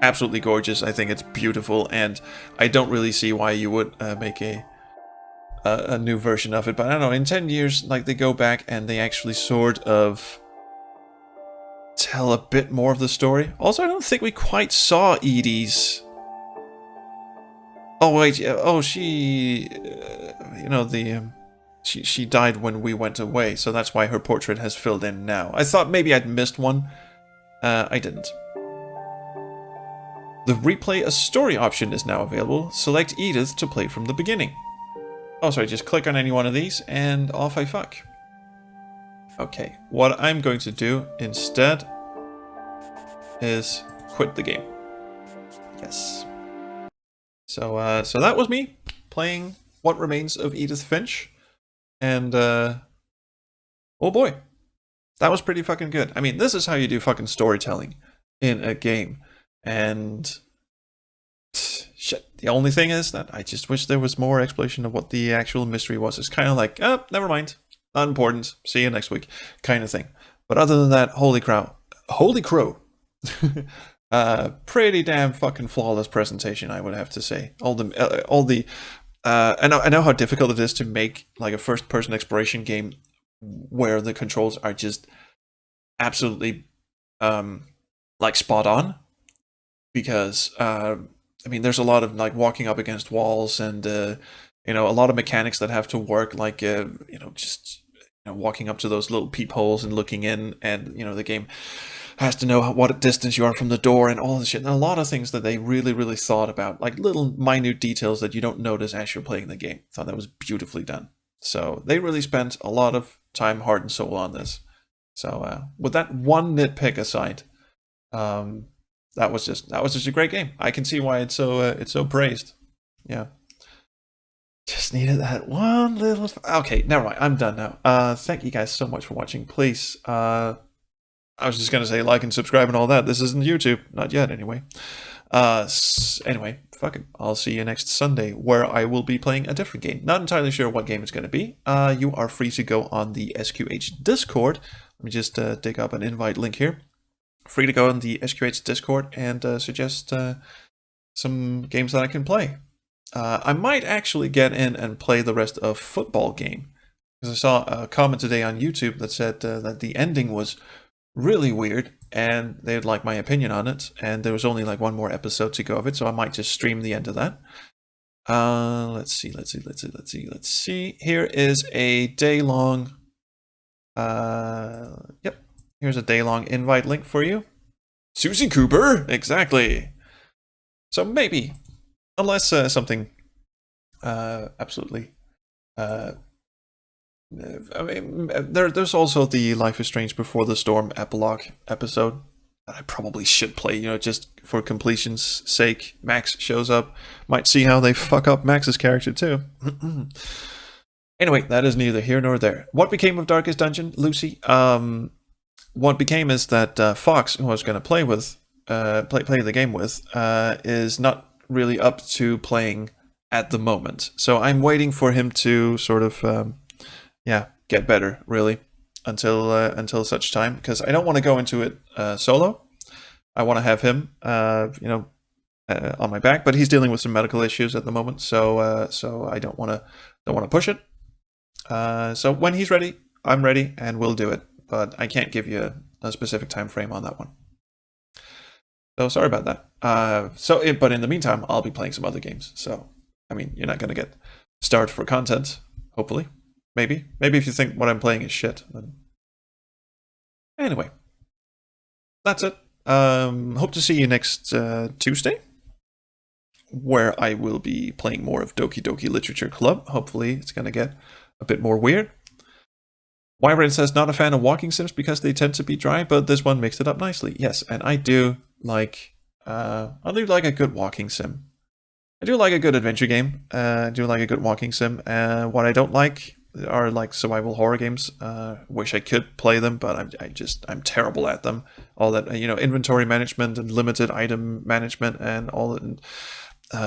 absolutely gorgeous. I think it's beautiful, and I don't really see why you would make a new version of it. But I don't know. In 10 years, like they go back and they actually sort of tell a bit more of the story. Also, I don't think we quite saw Edie's. Oh wait, oh she, she died when we went away, so that's why her portrait has filled in now. I thought maybe I'd missed one. I didn't. The replay a story option is now available. Select Edith to play from the beginning. Oh, sorry, just click on any one of these and off I fuck. Okay, what I'm going to do instead is quit the game. Yes. So that was me playing What Remains of Edith Finch, and Oh boy, that was pretty fucking good. I mean, this is how you do fucking storytelling in a game. And shit, the only thing is that I just wish there was more explanation of what the actual mystery was. It's kind of like, oh, never mind, not important, see you next week, kind of thing. But other than that, holy crow, pretty damn fucking flawless presentation, I would have to say. I know how difficult it is to make like a first-person exploration game where the controls are just absolutely like spot on, because I mean, there's a lot of like walking up against walls and a lot of mechanics that have to work, like walking up to those little peepholes and looking in, and the game has to know what distance you are from the door and all this shit. And a lot of things that they really, really thought about, like little minute details that you don't notice as you're playing the game. I thought that was beautifully done. So they really spent a lot of time, heart, and soul on this. So with that one nitpick aside, that was just a great game. I can see why it's so praised. Yeah. Just needed that one little... Okay, never mind. I'm done now. Thank you guys so much for watching. Please, I was just going to say like and subscribe and all that. This isn't YouTube. Not yet, anyway. Anyway, fuck it. I'll see you next Sunday, where I will be playing a different game. Not entirely sure what game it's going to be. You are free to go on the SQH Discord. Let me just dig up an invite link here. Free to go on the SQH Discord and suggest some games that I can play. I might actually get in and play the rest of Football Game, because I saw a comment today on YouTube that said that the ending was really weird and they'd like my opinion on it, and there was only like one more episode to go of it, so I might just stream the end of that. Let's see. Here is a day-long here's a day-long invite link for you. Susie Cooper, exactly. So maybe, unless something absolutely I mean, there's also the Life is Strange Before the Storm epilogue episode that I probably should play, just for completion's sake. Max shows up. Might see how they fuck up Max's character too. Anyway, that is neither here nor there. What became of Darkest Dungeon, Lucy? What became is that Fox, who I was going to play the game with, is not really up to playing at the moment. So I'm waiting for him to sort of get better, really, until such time, because I don't want to go into it solo. I want to have him on my back, but he's dealing with some medical issues at the moment, so I don't want to push it. So when he's ready, I'm ready, and we'll do it, but I can't give you a specific time frame on that one. So sorry about that. But in the meantime, I'll be playing some other games. So I mean, you're not going to get starved for content, hopefully. Maybe if you think what I'm playing is shit, then... Anyway, that's it. Hope to see you next Tuesday, where I will be playing more of Doki Doki Literature Club. Hopefully it's going to get a bit more weird. Wyvern says, not a fan of walking sims because they tend to be dry, but this one mixed it up nicely. Yes, and I do like a good walking sim. I do like a good adventure game. I do like a good walking sim. What I don't like are like survival horror games. Wish I could play them, but I'm terrible at them. All that inventory management and limited item management and all the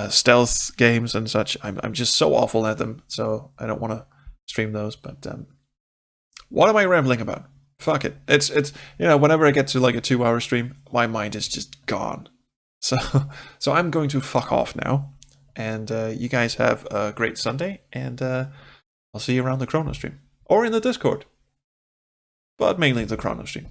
stealth games and such. I'm just so awful at them, so I don't want to stream those. But what am I rambling about? Fuck it. It's whenever I get to like a 2-hour stream, my mind is just gone. So I'm going to fuck off now. And you guys have a great Sunday, and I'll see you around the Chrono stream. Or in the Discord. But mainly the Chrono stream.